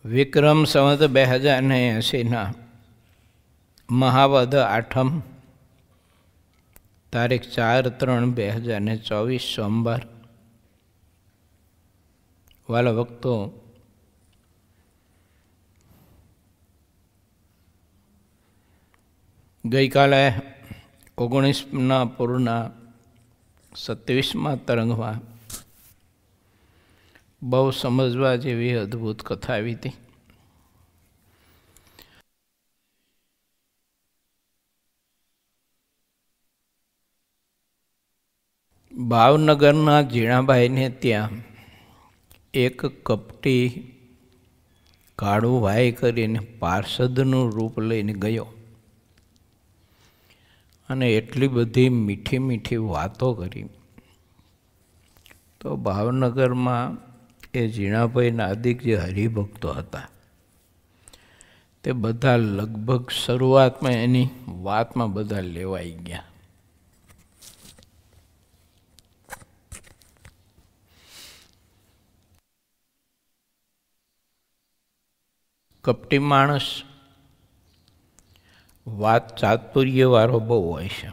વિક્રમ સંવત 2080 મહાવદ આઠમ તારીખ 4/3/2024 સોમવાર. વાલા ભક્તો, ગઈકાલે 19ના પૂરના 27મા તરંગમાં બહુ સમજવા જેવી અદ્ભુત કથા આવી હતી. ભાવનગરના ઝીણાભાઈને ત્યાં એક કપટી કાળું ભાઈ કરીને પાર્ષદનું રૂપ લઈને ગયો અને એટલી બધી મીઠી મીઠી વાતો કરી. તો ભાવનગરમાં એ ઝીણાભાઈના અધિક જે હરિભક્તો હતા તે બધા લગભગ શરૂઆતમાં એની વાતમાં બધા લેવાઈ ગયા. કપટી માણસ વાત ચાતુર્યવાળો બહુ હોય છે,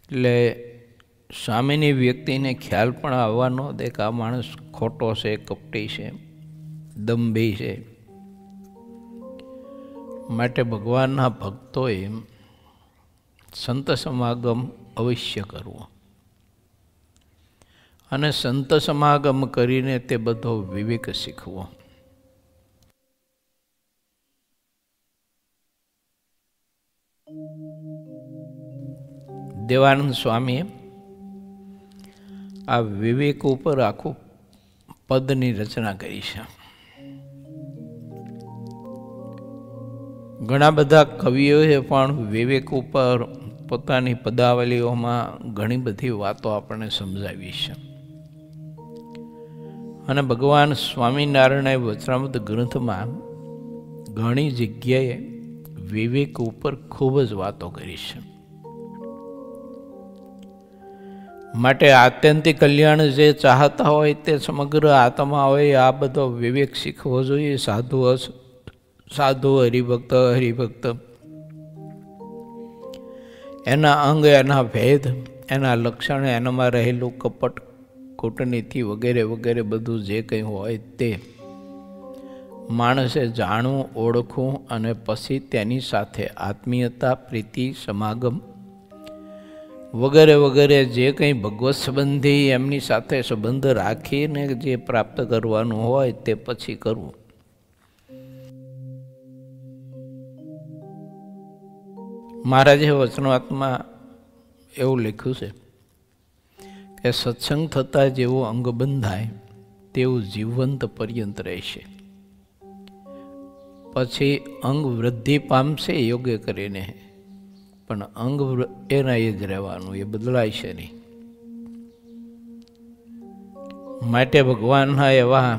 એટલે સામેની વ્યક્તિને ખ્યાલ પણ આવવાનો દે કે આ માણસ ખોટો છે, કપટી છે, દંભી છે. માટે ભગવાનના ભક્તોએ સંત સમાગમ અવશ્ય કરવો અને સંત સમાગમ કરીને તે બધો વિવેક શીખવો. દેવાનંદ સ્વામીએ આ વિવેક ઉપર આખું પદની રચના કરી છે. ઘણા બધા કવિઓએ પણ વિવેક ઉપર પોતાની પદાવલીઓમાં ઘણી બધી વાતો આપણને સમજાવી છે. અને ભગવાન સ્વામિનારાયણે વચનામૃત ગ્રંથમાં ઘણી જગ્યાએ વિવેક ઉપર ખૂબ જ વાતો કરી છે. માટે આત્યંતિક કલ્યાણ જે ચાહતા હોય તે સમગ્ર આત્મા હોય આ બધો વિવેક શીખવો જોઈએ. સાધુ હરિભક્ત એના અંગ, એના ભેદ, એના લક્ષણ, એનામાં રહેલું કપટ, કૂટનીતિ વગેરે વગેરે બધું જે કંઈ હોય તે માણસે જાણવું, ઓળખવું અને પછી તેની સાથે આત્મીયતા, પ્રીતિ, સમાગમ વગેરે વગેરે જે કંઈ ભગવત સંબંધી એમની સાથે સંબંધ રાખીને જે પ્રાપ્ત કરવાનું હોય તે પછી કરવું. મહારાજે વચનામૃતમાં એવું લખ્યું છે કે સત્સંગ થતાં જેવું અંગ બંધાય તેવું જીવંત પર્યંત રહેશે. પછી અંગ વૃદ્ધિ પામશે યોગ્ય કરીને, પણ અંગ એના એ જ રહેવાનું, એ બદલાય છે નહીં. માટે ભગવાનના એવા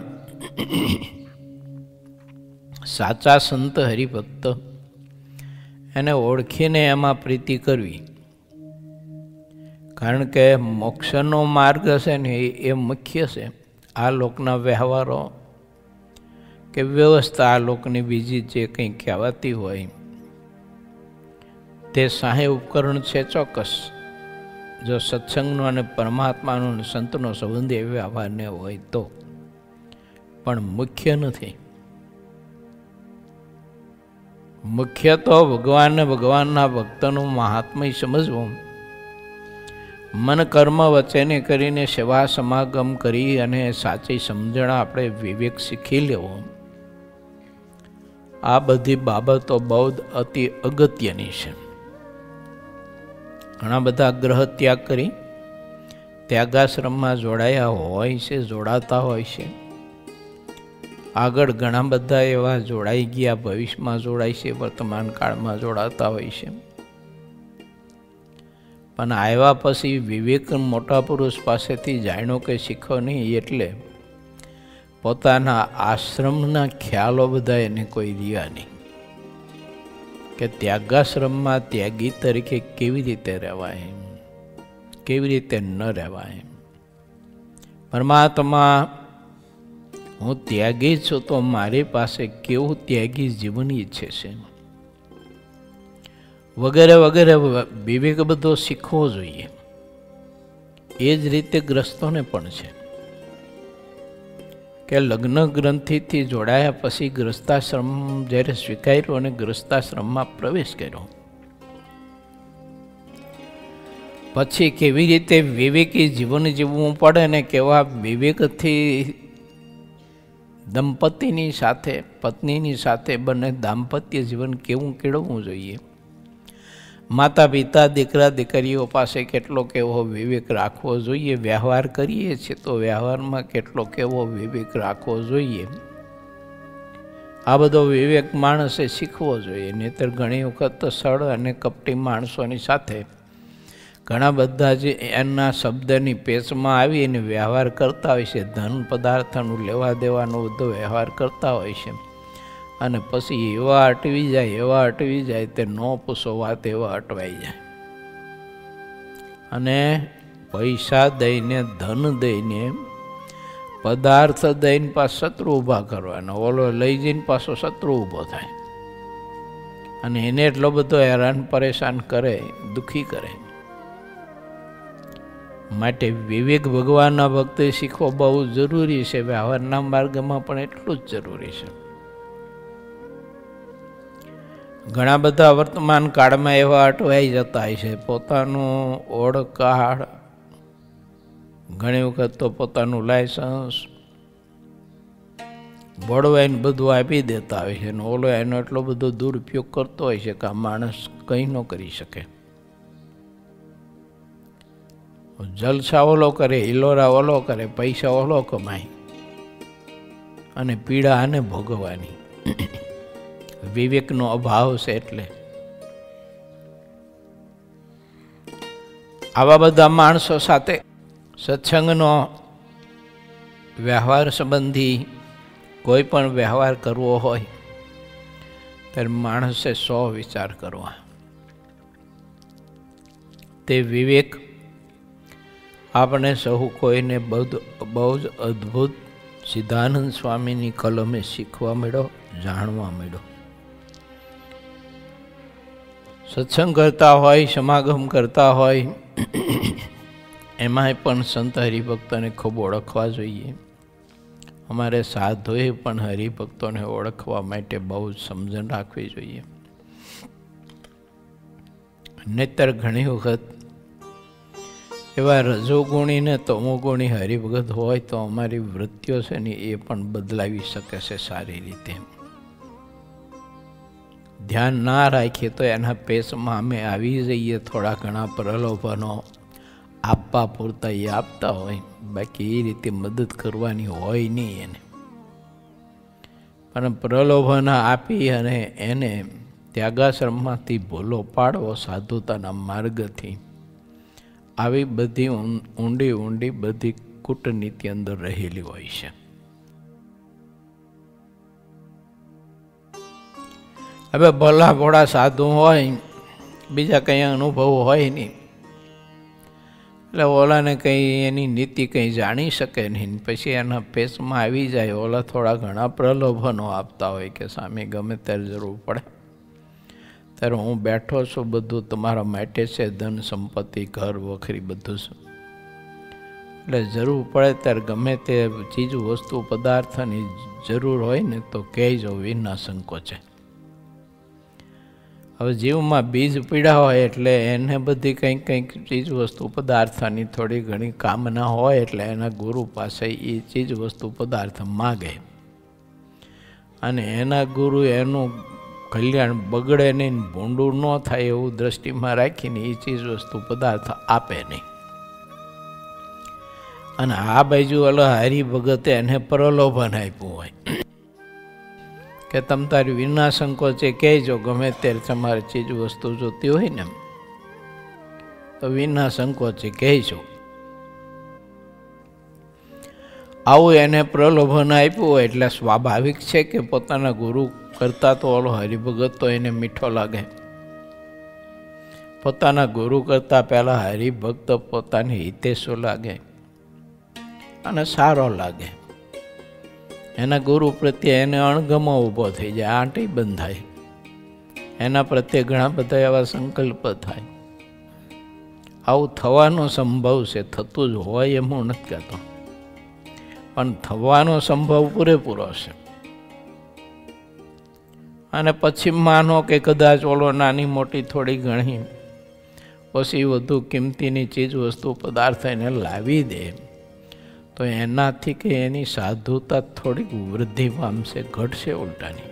સાચા સંત હરિભક્ત એને ઓળખીને એમાં પ્રીતિ કરવી. કારણ કે મોક્ષનો માર્ગ છે ને એ મુખ્ય છે. આ લોકના વ્યવહારો કે વ્યવસ્થા, આ લોકની બીજી જે કંઈ કહેવાતી હોય તે સહાય ઉપકરણ છે ચોક્કસ, જો સત્સંગનો અને પરમાત્માનો અને સંતનો સંબંધ એ વ્યવહારને હોય તો, પણ મુખ્ય નથી. મુખ્ય તો ભગવાનને, ભગવાનના ભક્તનું મહાત્મય સમજવું, મન કર્મ વચ્ચેને કરીને સેવા સમાગમ કરી અને સાચી સમજણ આપણે વિવેક શીખી લેવો. આ બધી બાબતો બહુ અતિ અગત્યની છે. ઘણા બધા ગ્રહ ત્યાગ કરી ત્યાગાશ્રમમાં જોડાયા હોય છે, જોડાતા હોય છે. આગળ ઘણા બધા એવા જોડાઈ ગયા, ભવિષ્યમાં જોડાય છે, વર્તમાન કાળમાં જોડાતા હોય છે. પણ આવ્યા પછી વિવેક મોટા પુરુષ પાસેથી જાણ્યો કે શીખો નહીં, એટલે પોતાના આશ્રમના ખ્યાલો બધા એને કોઈ રહ્યા નહીં કે ત્યાગાશ્રમમાં ત્યાગી તરીકે કેવી રીતે રહેવાય, કેવી રીતે ન રહેવાય. પરમાત્મા હું ત્યાગી છું તો મારી પાસે કેવું ત્યાગી જીવન ઈચ્છે છે, વગેરે વગેરે વિવેક બધો શીખવો જોઈએ. એ જ રીતે ગ્રસ્તોને પણ છે કે લગ્ન ગ્રંથિથી જોડાયા પછી ગ્રસ્તાશ્રમ જ્યારે સ્વીકાર્યો અને ગ્રસ્તાશ્રમમાં પ્રવેશ કર્યો, પછી કેવી રીતે વિવેકી જીવન જીવવું પડે ને કેવા વિવેકથી દંપતીની સાથે પત્નીની સાથે બંને દાંપત્ય જીવન કેવું કેળવવું જોઈએ, માતા પિતા દીકરા દીકરીઓ પાસે કેટલો કેવો વિવેક રાખવો જોઈએ, વ્યવહાર કરીએ છીએ તો વ્યવહારમાં કેટલો કેવો વિવેક રાખવો જોઈએ, આ બધો વિવેક માણસે શીખવો જોઈએ. નહીંતર ઘણી વખત તો સળ અને કપટી માણસોની સાથે ઘણા બધા જ એના શબ્દની પેચમાં આવીને વ્યવહાર કરતા હોય છે, ધન પદાર્થનું લેવા દેવાનો બધો વ્યવહાર કરતા હોય છે, અને પછી એવા અટવી જાય તે ન પૂછો વાત એવા અટવાઈ જાય. અને પૈસા દઈને ધન દઈને પદાર્થ દઈને પાછો શત્રુ ઊભા કરવાનો, ઓલો લઈ જઈને પાછો શત્રુ ઊભો થાય અને એને એટલો બધો હેરાન પરેશાન કરે, દુઃખી કરે. માટે વિવેક ભગવાનના ભક્તિ શીખવો બહુ જરૂરી છે, વ્યવહારના માર્ગમાં પણ એટલું જ જરૂરી છે. ઘણા બધા વર્તમાન કાળમાં એવા અટવાઈ જતા હોય છે, પોતાનું ઓળખાણ, ઘણી વખત તો પોતાનું લાયસન્સ બળવાઈને બધું આપી દેતા હોય છે, અને ઓલો એનો એટલો બધો દુરુપયોગ કરતો હોય છે કે આ માણસ કંઈ ન કરી શકે. જલસા ઓલો કરે, હિલોરા ઓલો કરે, પૈસા ઓલો કમાય અને પીડા આને ભોગવવાની. વિવેકનો અભાવ છે. એટલે આવા બધા માણસો સાથે સત્સંગનો વ્યવહાર સંબંધી કોઈ પણ વ્યવહાર કરવો હોય ત્યારે માણસે 100 વિચાર કરવા. તે વિવેક આપણે સહુ કોઈને બહુ જ અદ્ભુત સિદ્ધાનંદ સ્વામીની કલમે શીખવા મળ્યો, જાણવા મળ્યો. સત્સંગ કરતા હોય, સમાગમ કરતા હોય, એમાંય પણ સંત હરિભક્તોને ખૂબ ઓળખવા જોઈએ. અમારે સાધુએ પણ હરિભક્તોને ઓળખવા માટે બહુ જ સમજણ રાખવી જોઈએ. નહીતર ઘણી વખત એવા રજોગુણી ને તમોગુણી હરિભગત હોય તો અમારી વૃત્તિઓ છે ને એ પણ બદલાવી શકે છે સારી રીતે. ધ્યાન ના રાખીએ તો એના પેશમાં અમે આવી જઈએ, થોડા ઘણા પ્રલોભનો આપવા પૂરતા એ આપતા હોય, બાકી એ રીતે મદદ કરવાની હોય નહીં એને. પણ પ્રલોભન આપી અને એને ત્યાગાશ્રમમાંથી ભૂલો પાડવો સાધુતાના માર્ગથી, આવી બધી ઊંડી બધી કૂટનીતિ અંદર રહેલી હોય છે. હવે ભલા ભોળા સાધુ હોય, બીજા કંઈ અનુભવ હોય નહીં, એટલે ઓલાને કંઈ એની નીતિ કંઈ જાણી શકે નહીં. પછી એના પેશમાં આવી જાય, ઓલા થોડા ઘણા પ્રલોભનો આપતા હોય કે સામે ગમે ત્યારે જરૂર પડે ત્યારે હું બેઠો છું, બધું તમારા માટે છે, ધન સંપત્તિ ઘર વખરી બધું છે, એટલે જરૂર પડે ત્યારે ગમે તે ચીજ વસ્તુ પદાર્થની જરૂર હોય ને તો કહેજો, વિના સંકોચે. હવે જીવમાં બીજ પીડા હોય એટલે એને બધી કંઈક ચીજ વસ્તુ પદાર્થની થોડી ઘણી કામના હોય, એટલે એના ગુરુ પાસે એ ચીજ વસ્તુ પદાર્થ માગે, અને એના ગુરુ એનું કલ્યાણ બગડે નહીં, ભૂંડું ન થાય એવું દ્રષ્ટિમાં રાખીને એ ચીજ વસ્તુ પદાર્થ આપે નહીં. અને આ બાજુ ઓલા હરિભગતે એને પ્રલોભન આપ્યું હોય કે તમ તારી વિના સંકોચે કહેજો, ગમે ત્યારે તમારે ચીજ વસ્તુ જોતી હોય ને તો વિના સંકોચે કહેજો. આવું એને પ્રલોભન આપ્યું હોય એટલે સ્વાભાવિક છે કે પોતાના ગુરુ કરતા તો ઓલો હરિભગત તો એને મીઠો લાગે. પોતાના ગુરુ કરતા પહેલા હરિભક્ત પોતાની હિતેશો લાગે અને સારો લાગે. એના ગુરુ પ્રત્યે એને અણગમો ઊભો થઈ જાય, આંટી બંધ થાય, એના પ્રત્યે ઘણા બધા એવા સંકલ્પ થાય. આવું થવાનો સંભવ છે, થતું જ હોય એમ હું નથી કહેતો, પણ થવાનો સંભવ પૂરેપૂરો છે. અને પછી માનો કે કદાચ ઓલો નાની મોટી થોડી ઘણી ઓછી વધુ કિંમતીની ચીજ વસ્તુ પદાર્થ એને લાવી દે, તો એનાથી કે એની સાધુતા થોડીક વૃદ્ધિ પામશે, ઘટશે ઉલટાની.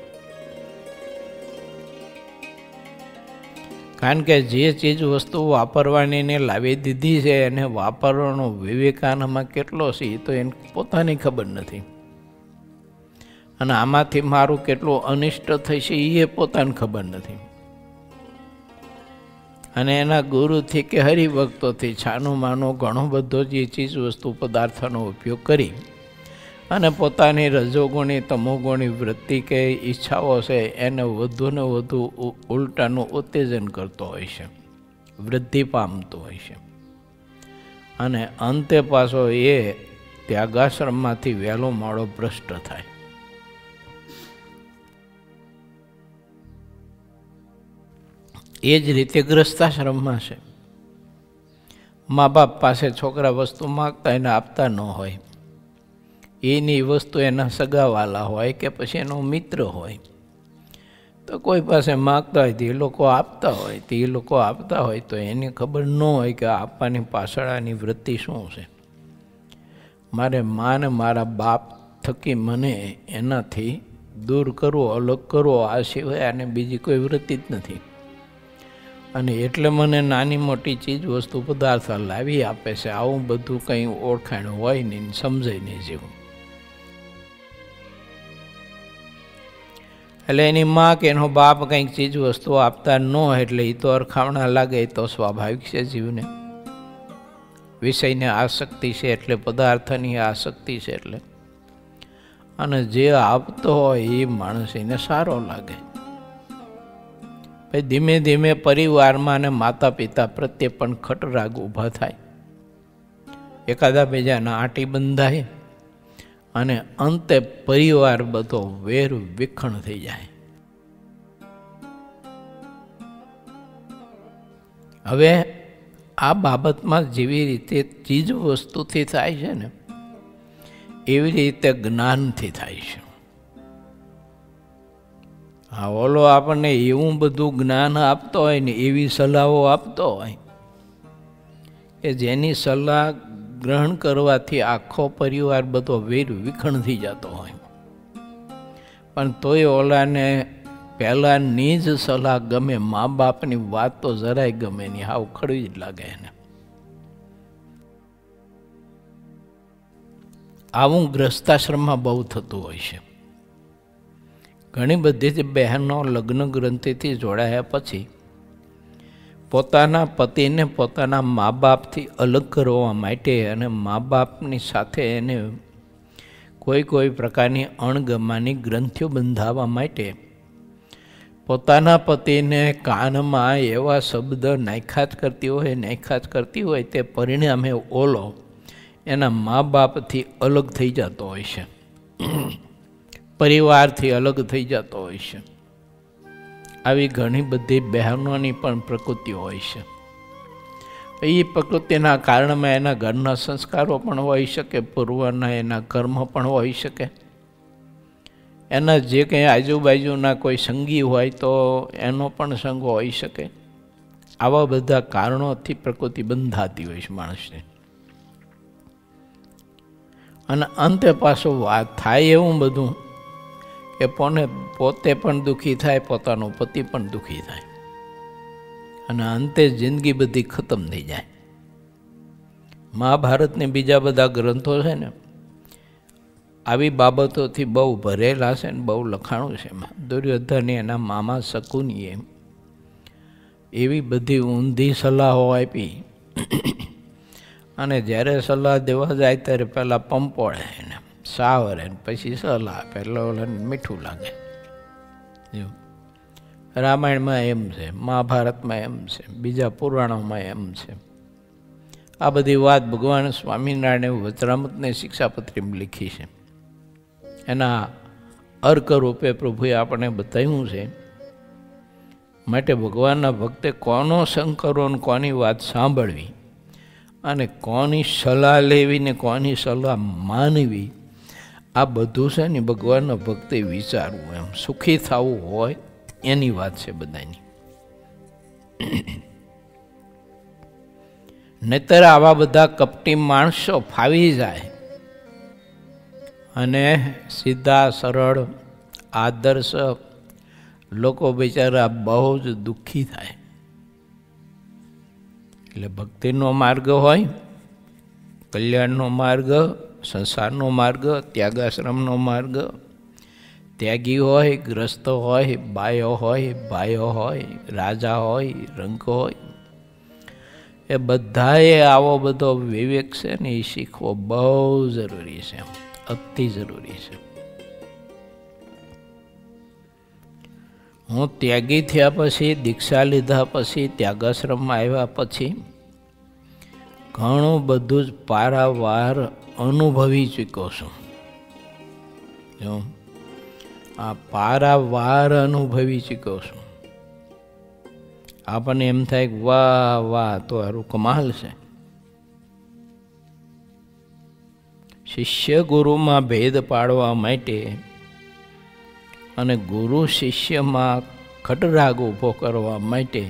કારણ કે જે ચીજ વસ્તુ વાપરવાની ને લાવી દીધી છે એને વાપરવાનો વિવેકાનમાં કેટલો છે એ તો એને પોતાની ખબર નથી, અને આમાંથી મારું કેટલું અનિષ્ટ થશે એ પોતાને ખબર નથી. અને એના ગુરુથી કે હરિભક્તોથી છાનું માનું ઘણો બધો જે ચીજ વસ્તુ પદાર્થનો ઉપયોગ કરી અને પોતાની રજોગુણી તમોગુણી વૃત્તિ કે ઈચ્છાઓ છે એને વધુ ને વધુ ઉલટાનું ઉત્તેજન કરતો હોય છે, વૃદ્ધિ પામતો હોય છે. અને અંતે પાછો એ ત્યાગાશ્રમમાંથી વહેલો મોડો ભ્રષ્ટ થાય. એ જ રીતે ગ્રસ્તાશ્રમમાં છે. મા બાપ પાસે છોકરા વસ્તુ માગતા એને આપતા ન હોય, એની વસ્તુ એના સગાવાલા હોય કે પછી એનો મિત્ર હોય, તો કોઈ પાસે માગતા હોય તો એ લોકો આપતા હોય તો એને ખબર ન હોય કે આપવાની પાછળની વૃત્તિ શું છે. મારે માને મારા બાપ થકી મને એનાથી દૂર કરવો, અલગ કરવો, આ સિવાય આને બીજી કોઈ વૃત્તિ જ નથી. અને એટલે મને નાની મોટી ચીજ વસ્તુ પદાર્થ લાવી આપે છે. આવું બધું કંઈ ઓળખાણ હોય નહીં, સમજાય નહીં જેવું. એટલે એની મા કે એનો બાપ કંઈક ચીજ વસ્તુ આપતા ન હોય એટલે એ તો અરખામણા લાગે, એ તો સ્વાભાવિક છે જીવને. વિષયને આસક્તિ છે એટલે, પદાર્થની આસક્તિ છે એટલે. અને જે આપતો હોય એ માણસ એને સારો લાગે. પછી ધીમે ધીમે પરિવારમાં અને માતા પિતા પ્રત્યે પણ ખટરાગ ઊભા થાય, એકાદા બીજાના આંટી બંધાય અને અંતે પરિવાર બધો વેર વિખણ થઈ જાય. હવે આ બાબતમાં જેવી રીતે ચીજ વસ્તુથી થાય છે ને એવી રીતે જ્ઞાનથી થાય છે. હા, ઓલો આપણને એવું બધું જ્ઞાન આપતો હોય ને એવી સલાહો આપતો હોય કે જેની સલાહ ગ્રહણ કરવાથી આખો પરિવાર બધો વેર વિખણ થઈ જતો હોય, પણ તોય ઓલાને પહેલાંની જ સલાહ ગમે, મા બાપની વાત તો જરાય ગમે નહીં, હાવ ખડવી જ લાગે એને. આવું ગ્રસ્તાશ્રમમાં બહુ થતું હોય છે. ઘણી બધી બહેનો લગ્ન ગ્રંથિથી જોડાયા પછી પોતાના પતિને પોતાના મા બાપથી અલગ કરવા માટે અને મા બાપની સાથે એને કોઈ પ્રકારની અણગમાની ગ્રંથિઓ બંધાવવા માટે પોતાના પતિને કાનમાં એવા શબ્દ નાખ્યા જ કરતી હોય તે પરિણામે ઓલો એના મા બાપથી અલગ થઈ જતો હોય છે, પરિવારથી અલગ થઈ જતો હોય છે. આવી ઘણી બધી બહેનોની પણ પ્રકૃતિ હોય છે. એ પ્રકૃતિના કારણમાં એના ઘરના સંસ્કારો પણ હોઈ શકે, પૂર્વના એના કર્મ પણ હોઈ શકે, એના જે કંઈ આજુબાજુના કોઈ સંગી હોય તો એનો પણ સંગ હોઈ શકે. આવા બધા કારણોથી પ્રકૃતિ બંધાતી હોય છે માણસને. અને અંતે પાછું વાત થાય એવું બધું કે પોતે પણ દુઃખી થાય, પોતાનો પતિ પણ દુઃખી થાય, અને અંતે જિંદગી બધી ખતમ થઈ જાય. મહાભારતને બીજા બધા ગ્રંથો છે ને આવી બાબતોથી બહુ ભરેલા છે ને બહુ લખાણું છે. દુર્યોધને એના મામા શકુનીએ એવી બધી ઊંધી સલાહો આપી, અને જ્યારે સલાહ દેવા જાય ત્યારે પહેલાં પંપોળે એને સાવરે, પછી સલાહ આપે એટલે ઓલાને મીઠું લાગે. રામાયણમાં એમ છે, મહાભારતમાં એમ છે, બીજા પુરાણોમાં એમ છે. આ બધી વાત ભગવાન સ્વામિનારાયણે વચરામૃતને શિક્ષાપત્રીમાં લીખી છે. એના અર્ક રૂપે પ્રભુએ આપણને બતાવ્યું છે. માટે ભગવાનના ભક્તે કોનો સંગ કરવો ને કોની વાત સાંભળવી અને કોની સલાહ લેવી ને કોની સલાહ માનવી, આ બધું છે ને ભગવાનના ભક્તે વિચારવું. એમ સુખી થવું હોય એની વાત છે બધાની. નહીતર આવા બધા કપટી માણસો ફાવી જાય અને સીધા સરળ આદર્શ લોકો બિચારા બહુ જ દુઃખી થાય. એટલે ભક્તિનો માર્ગ હોય, કલ્યાણનો માર્ગ, સંસારનો માર્ગ, ત્યાગાશ્રમનો માર્ગ, ત્યાગી હોય, ગ્રસ્ત હોય, બાયો હોય, ભાઈઓ હોય, રાજા હોય, રંક હોય, એ બધાએ આવો બધો વિવેક છે ને એ શીખવો બહુ જરૂરી છે, અતિ જરૂરી છે. હું ત્યાગી થયા પછી, દીક્ષા લીધા પછી, ત્યાગાશ્રમમાં આવ્યા પછી ઘણું બધું જ પારાવાર અનુભવી ચૂક્યો છું. જો આ પારાવાર અનુભવી ચૂક્યો છું. આપણને એમ થાય કે વાહ વાહ, તો સારું કમાલ છે. શિષ્ય ગુરુમાં ભેદ પાડવા માટે અને ગુરુ શિષ્યમાં ખટરાગ ઊભો કરવા માટે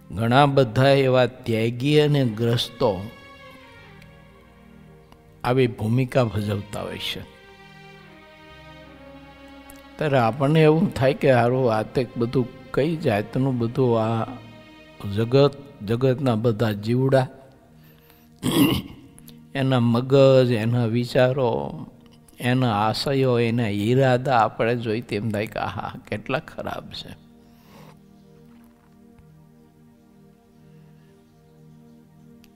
ઘણા બધા એવા ત્યાગી અને ગ્રસ્તો આવી ભૂમિકા ભજવતા હોય છે. ત્યારે આપણને એવું થાય કે સારું આ તે બધું કઈ જાતનું બધું આ જગતના બધા જીવડા, એના મગજ, એના વિચારો, એના આશયો, એના ઈરાદા આપણે જોઈ તેમ થાય કે આહા કેટલા ખરાબ છે.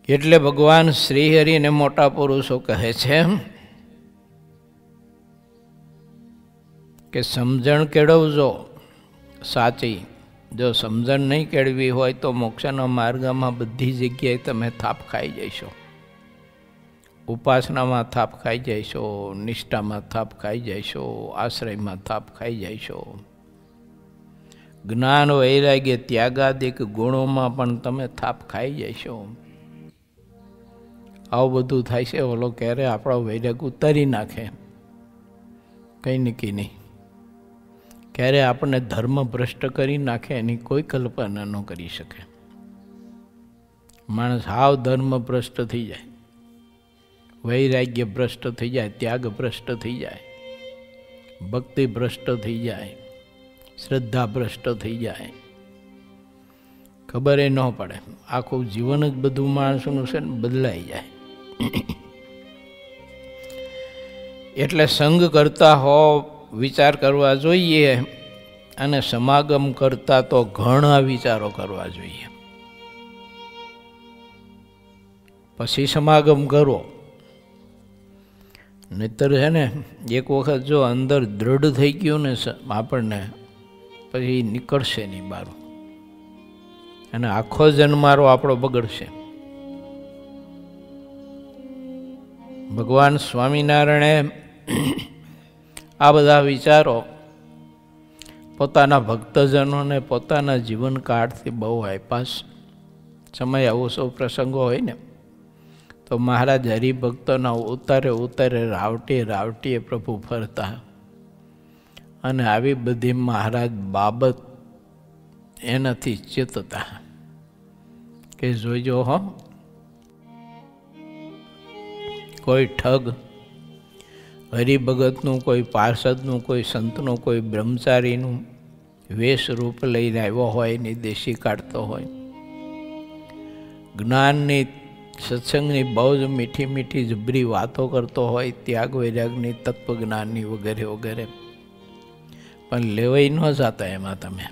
એટલે ભગવાન શ્રી હરિને મોટા પુરુષો કહે છે કે સમજણ કેળવજો સાચી. જો સમજણ નહીં કેળવી હોય તો મોક્ષના માર્ગમાં બધી જગ્યાએ તમે થાપ ખાઈ જઈશો. ઉપાસનામાં થાપ ખાઈ જઈશો, નિષ્ઠામાં થાપ ખાઈ જઈશો, આશ્રયમાં થાપ ખાઈ જઈશો, જ્ઞાન વૈરાગ્ય ત્યાગાદિક ગુણોમાં પણ તમે થાપ ખાઈ જઈશો. આવું બધું થાય છે. ઓલો ક્યારે આપણો વૈરાગ ઉતારી નાખે કંઈ નક્કી નહીં. ક્યારે આપણને ધર્મ ભ્રષ્ટ કરી નાખે એની કોઈ કલ્પના ન કરી શકે. માણસ હાવ ધર્મ ભ્રષ્ટ થઈ જાય, વૈરાગ્ય ભ્રષ્ટ થઈ જાય, ત્યાગ ભ્રષ્ટ થઈ જાય, ભક્તિ ભ્રષ્ટ થઈ જાય, શ્રદ્ધા ભ્રષ્ટ થઈ જાય, ખબર એ ન પડે. આખું જીવન જ બધું માણસોનું છે ને બદલાઈ જાય. એટલે સંગ કરતા હો વિચાર કરવા જોઈએ અને સમાગમ કરતા તો ઘણા વિચારો કરવા જોઈએ. પછી સમાગમ કરો. નહીતર છે ને એક વખત જો અંદર દ્રઢ થઈ ગયું ને આપણને, પછી નીકળશે નહીં બહાર અને આખો જન્મારો આપણો બગડશે. ભગવાન સ્વામિનારાયણે આ બધા વિચારો પોતાના ભક્તજનોને પોતાના જીવનકાળથી બહુ આપ્યા. સમય આવો સૌ પ્રસંગો હોય ને તો મહારાજ હરિભક્તોના ઉતારે ઉતારે રાવટીએ રાવટીએ પ્રભુ ફરતા અને આવી બધી મહારાજ બાબત એનાથી ચેતતા કે જોઈજો હો, કોઈ ઠગ હરિભગતનું, કોઈ પાર્ષદનું, કોઈ સંતનું, કોઈ બ્રહ્મચારીનું વેશ રૂપ લઈને આવ્યો હોય, એની દેશી કાઢતો હોય, જ્ઞાનની સત્સંગની બહુ જ મીઠી મીઠી જબરી વાતો કરતો હોય, ત્યાગ વૈરાગની, તત્વજ્ઞાનની વગેરે વગેરે, પણ લેવાઈ ન જતા એમાં. તમે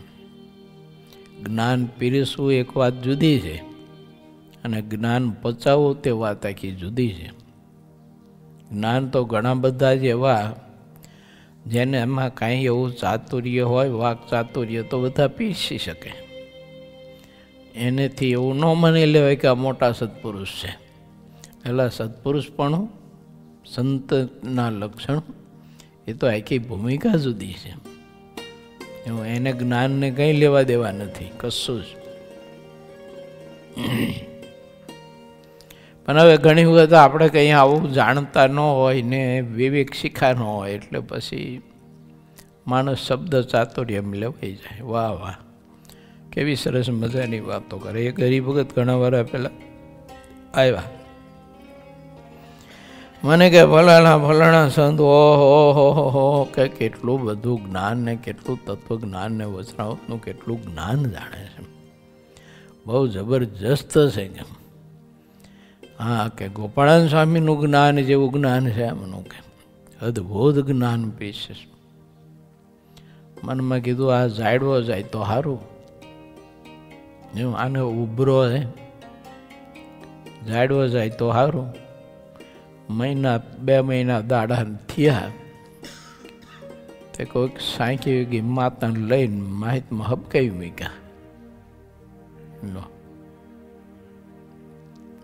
જ્ઞાન પીરસવું એક વાત જુદી છે અને જ્ઞાન પચાવવું તે વાત આખી જુદી છે. જ્ઞાન તો ઘણા બધા જ એવા જેને એમાં કાંઈ એવું ચાતુર્ય હોય, વાક ચાતુર્ય, તો બધા પીરસી શકે. એનેથી એવું ન માની લેવાય કે આ મોટા સત્પુરુષ છે. એટલે સત્પુરુષ પણ સંતના લક્ષણ એ તો આખી ભૂમિકા જુદી છે. એને જ્ઞાનને કંઈ લેવા દેવા નથી, કશું જ. પણ હવે ઘણી વખત આપણે કંઈ આવું જાણતા ન હોય ને વિવેક શીખા ન હોય એટલે પછી માણસ શબ્દ ચાતુર્યમ લેવાઈ જાય. વાહ વાહ, કેવી સરસ મજાની વાતો કરે. એક હરિભગત ઘણા વાર પહેલાં આવ્યા, મને કે ફલાણા સંત, ઓહો કે કેટલું બધું જ્ઞાન ને કેટલું તત્વજ્ઞાન ને વચનાવતનું કેટલું જ્ઞાન જાણે છે, બહુ જબરજસ્ત છે કે. હા કે ગોપાળાન સ્વામીનું જ્ઞાન જેવું જ્ઞાન છે એમનું કે અદ્ભુત જ્ઞાન પીશે. મનમાં કીધું આ જાડવો જાય તો સારું, આને ઉભરો છે, જાડવો જાય તો સારું. મહિના 2 મહિના દાડા થયા તે કોઈક સાંકી ગઈ માતાને લઈને માહિતમાં હબકાવી મૂક્યા.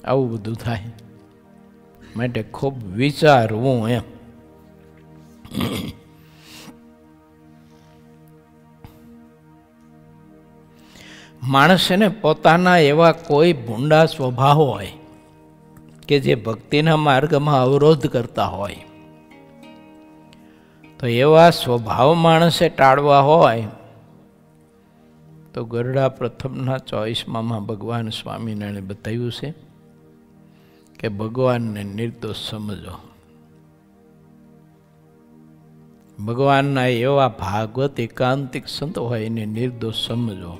આવું બધું થાય માટે ખૂબ વિચારવું એમ. માણસને પોતાના એવા કોઈ ભૂંડા સ્વભાવ હોય કે જે ભક્તિના માર્ગમાં અવરોધ કરતા હોય, તો એવા સ્વભાવ માણસે ટાળવા હોય તો ગરડા પ્રથમના 24માં ભગવાન સ્વામિનારાયણે બતાવ્યું છે કે ભગવાનને નિર્દોષ સમજો. ભગવાનના એવા ભાગવત એકાંતિક સંત હોય એને નિર્દોષ સમજો.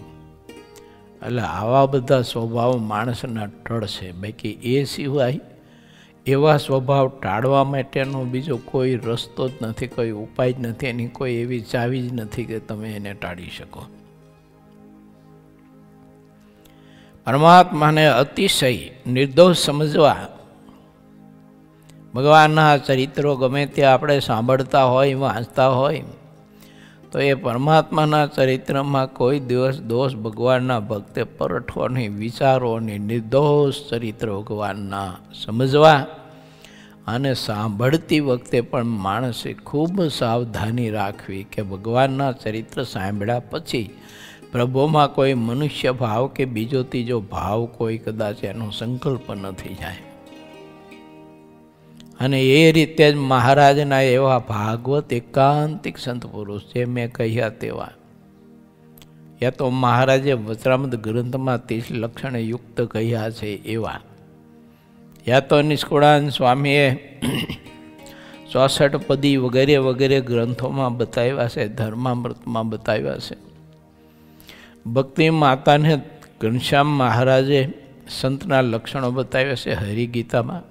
એટલે આવા બધા સ્વભાવ માણસના ટળશે. બાકી એ સિવાય એવા સ્વભાવ ટાળવા માટેનો બીજો કોઈ રસ્તો જ નથી, કોઈ ઉપાય જ નથી, એની કોઈ એવી ચાવી જ નથી કે તમે એને ટાળી શકો. પરમાત્માને અતિશય નિર્દોષ સમજવા. ભગવાનના ચરિત્રો ગમે તે આપણે સાંભળતા હોય, વાંચતા હોય, તો એ પરમાત્માના ચરિત્રમાં કોઈ દિવસ દોષ ભગવાનના ભક્તે પરઠવો નહીં. વિચારોની નિર્દોષ ચરિત્ર ભગવાનના સમજવા. અને સાંભળતી વખતે પણ માણસે ખૂબ સાવધાની રાખવી કે ભગવાનના ચરિત્ર સાંભળ્યા પછી પ્રભુમાં કોઈ મનુષ્ય ભાવ કે બીજો ત્રીજો ભાવ કોઈ કદાચ એનો સંકલ્પ નથી જાય. અને એ રીતે જ મહારાજના એવા ભાગવત એકાંતિક સંત પુરુષ જે મેં કહ્યા તેવા, યા તો મહારાજે વચરામૃત ગ્રંથમાં 30 લક્ષણે યુક્ત કહ્યા છે એવા, યા તો નિષ્કુળાનંદ સ્વામીએ 64 પદી વગેરે વગેરે ગ્રંથોમાં બતાવ્યા છે, ધર્મામૃતમાં બતાવ્યા છે. ભક્તિ માતાને ઘનશ્યામ મહારાજે સંતના લક્ષણો બતાવ્યા છે હરિગીતામાં.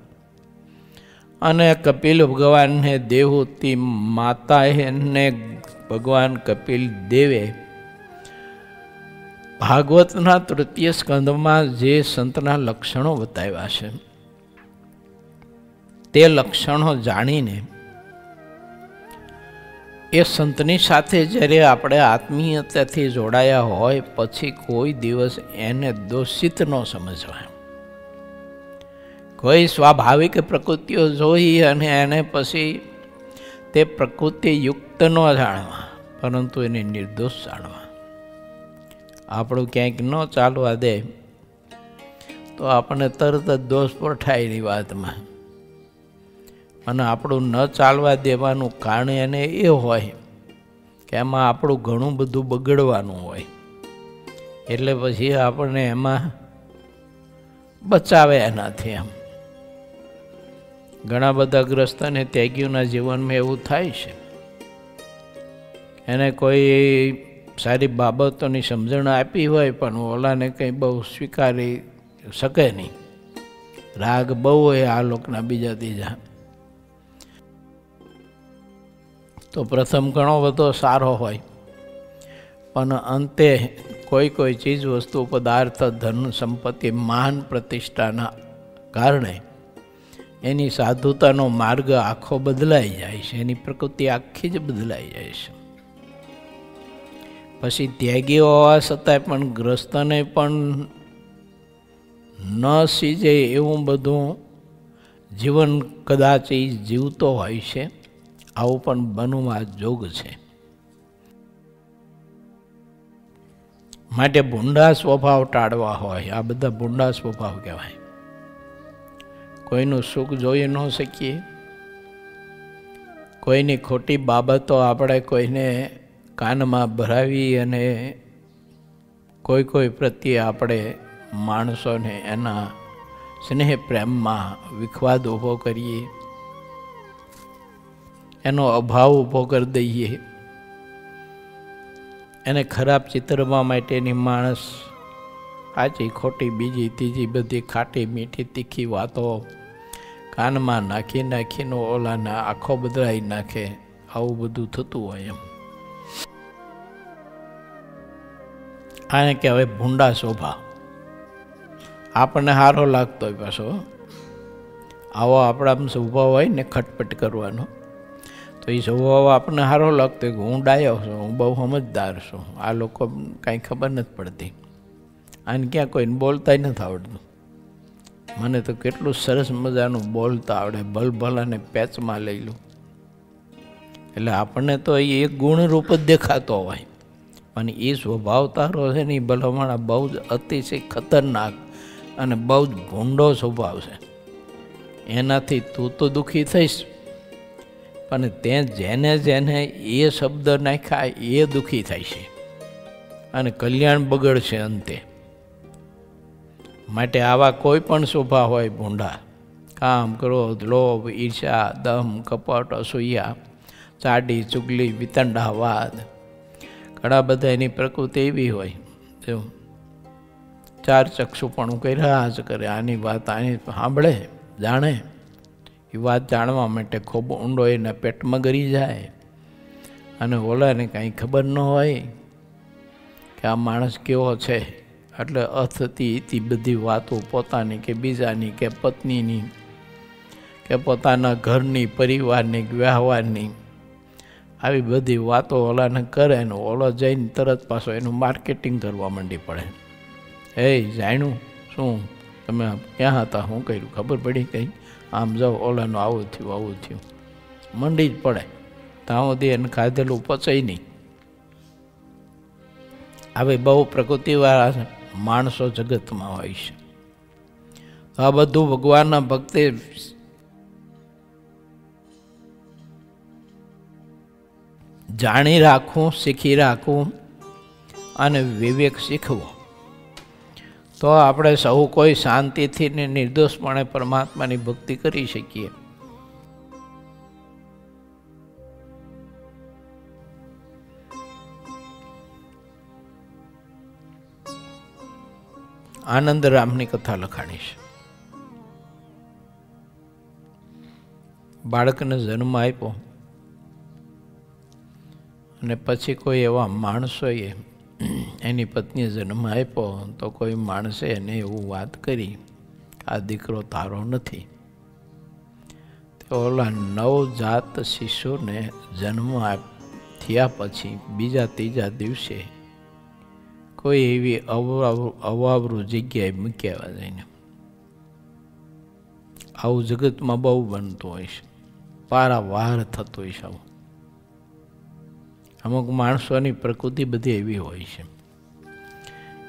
અને કપિલ ભગવાનને દેવહૂતિ માતાને ભગવાન કપિલ દેવે ભાગવતના 3ય સ્કંદમાં જે સંતના લક્ષણો બતાવ્યા છે તે લક્ષણો જાણીને એ સંતની સાથે જ્યારે આપણે આત્મીયતાથી જોડાયા હોય પછી કોઈ દિવસ એને દોષિત ન સમજવા. કોઈ સ્વાભાવિક પ્રકૃતિઓ જોઈ અને એને પછી તે પ્રકૃતિ યુક્ત ન જાણવા, પરંતુ એને નિર્દોષ જાણવા. આપણું ક્યાંક ન ચાલવા દે તો આપણને તરત જ દોષ પઠાય એની વાતમાં. અને આપણું ન ચાલવા દેવાનું કારણ એને એ હોય કે એમાં આપણું ઘણું બધું બગડવાનું હોય, એટલે પછી આપણને એમાં બચાવે એનાથી. એમ ઘણા બધા ગ્રસ્તને ત્યાગીઓના જીવનમાં એવું થાય છે, એને કોઈ સારી બાબતોની સમજણ આપી હોય પણ ઓલાને કંઈ બહુ સ્વીકારી શકે નહીં. રાગ બહુ હોય આ લોકના બીજા ત્રીજા. તો પ્રથમ ઘણો બધો સારો હોય પણ અંતે કોઈ ચીજ વસ્તુ પદાર્થ ધન સંપત્તિ માન પ્રતિષ્ઠાના કારણે એની સાધુતાનો માર્ગ આખો બદલાઈ જાય છે, એની પ્રકૃતિ આખી જ બદલાઈ જાય છે. પછી ત્યાગી હોવા છતાંય પણ ગ્રસ્તને પણ ન સીજે એવું બધું જીવન કદાચ એ જીવતો હોય છે. આવું પણ બનવા જોગ છે. માટે ભૂંડા સ્વભાવ ટાળવા હોય. આ બધા ભૂંડા સ્વભાવ કહેવાય. કોઈનું સુખ જોઈ ન શકીએ, કોઈની ખોટી બાબતો આપણે કોઈને કાનમાં ભરાવી અને કોઈ પ્રત્યે આપણે માણસોને એના સ્નેહ પ્રેમમાં વિખવાદ ઊભો કરીએ, એનો અભાવ ઊભો કરી દઈએ, એને ખરાબ ચિતરવા માટેની માણસ સાચી ખોટી બીજી ત્રીજી બધી ખાટી મીઠી તીખી વાતો કાનમાં નાખીને ઓલાને આખો બદલાઈ નાખે. આવું બધું થતું હોય એમ. આને કહેવાય ભૂંડા સ્વભાવ. આપણને સારો લાગતો હોય પાછો આવો આપણા સ્વભાવ હોય ને ખટપટ કરવાનો, તો એ સ્વભાવ આપણને સારો લાગતો હોય કે હું ડાયો છું, હું બહુ સમજદાર છું, આ લોકો કાંઈ ખબર નથી પડતી, આને ક્યાં કોઈને બોલતા નથી આવડતું, મને તો કેટલું સરસ મજાનું બોલતા આવડે, ભલભલાને પેચમાં લઈ લું. એટલે આપણને તો એ એક ગુણરૂપ જ દેખાતો હોય, પણ એ સ્વભાવ તારો છે ને એ ભલામણા બહુ જ અતિશય ખતરનાક અને બહુ જ ભૂંડો સ્વભાવ છે. એનાથી તું તો દુઃખી થઈશ, પણ તે જેને જેને એ શબ્દ નાખ્યા એ દુઃખી થાય છે અને કલ્યાણ બગડશે અંતે. માટે આવા કોઈ પણ સ્વભાવ હોય ભૂંડા, કામ, ક્રોધ, લોભ, ઈર્ષા, દમ, કપટ, અસૂયા, ચાડી, ચુગલી, વિતંડાવાદ, ઘણા બધા એની પ્રકૃતિ એવી હોય જો ચાર ચક્ષુપણું કર્યા જ કરે. આની વાત આની સાંભળે જાણે, એ વાત જાણવા માટે ખૂબ ઊંડો એના પેટમાં ગરી જાય અને ઓલાને કાંઈ ખબર ન હોય કે આ માણસ કેવો છે. એટલે અર્થથી બધી વાતો પોતાની કે બીજાની કે પત્નીની કે પોતાના ઘરની પરિવારની વ્યવહારની આવી બધી વાતો ઓલાને કરે ને ઓલો જઈને તરત પાછો એનું માર્કેટિંગ કરવા માંડી પડે. એ જાણ્યું શું તમે ક્યાં હતા, શું કર્યું, ખબર પડી કંઈ, આમ જાઓ ઓલાનું આવું થયું મંડી જ પડે. ત્યાં સુધી એને ખાધેલું પચાય નહીં. હવે બહુ પ્રકૃતિવાળા માણસો જગતમાં હોય છે. આ બધું ભગવાનના ભક્તે જાણી રાખવું, શીખી રાખવું અને વિવેક શીખવો, તો આપણે સૌ કોઈ શાંતિથી ને નિર્દોષપણે પરમાત્માની ભક્તિ કરી શકીએ. આનંદરામની કથા લખાણી છે. બાળકને જન્મ આપ્યો અને પછી કોઈ એવા માણસોએ એની પત્નીએ જન્મ આપ્યો તો કોઈ માણસે એને એવું વાત કરી આ દીકરો તારો નથી. તો ઓલા નવજાત શિશુને જન્મ થયા પછી બીજા ત્રીજા દિવસે કોઈ એવી અવાવરું જગ્યાએ મૂક્યા જઈને. આવું જગતમાં બહુ બનતું હોય છે, પારાવાર થતું હોય છે. અમુક માણસોની પ્રકૃતિ બધી એવી હોય છે.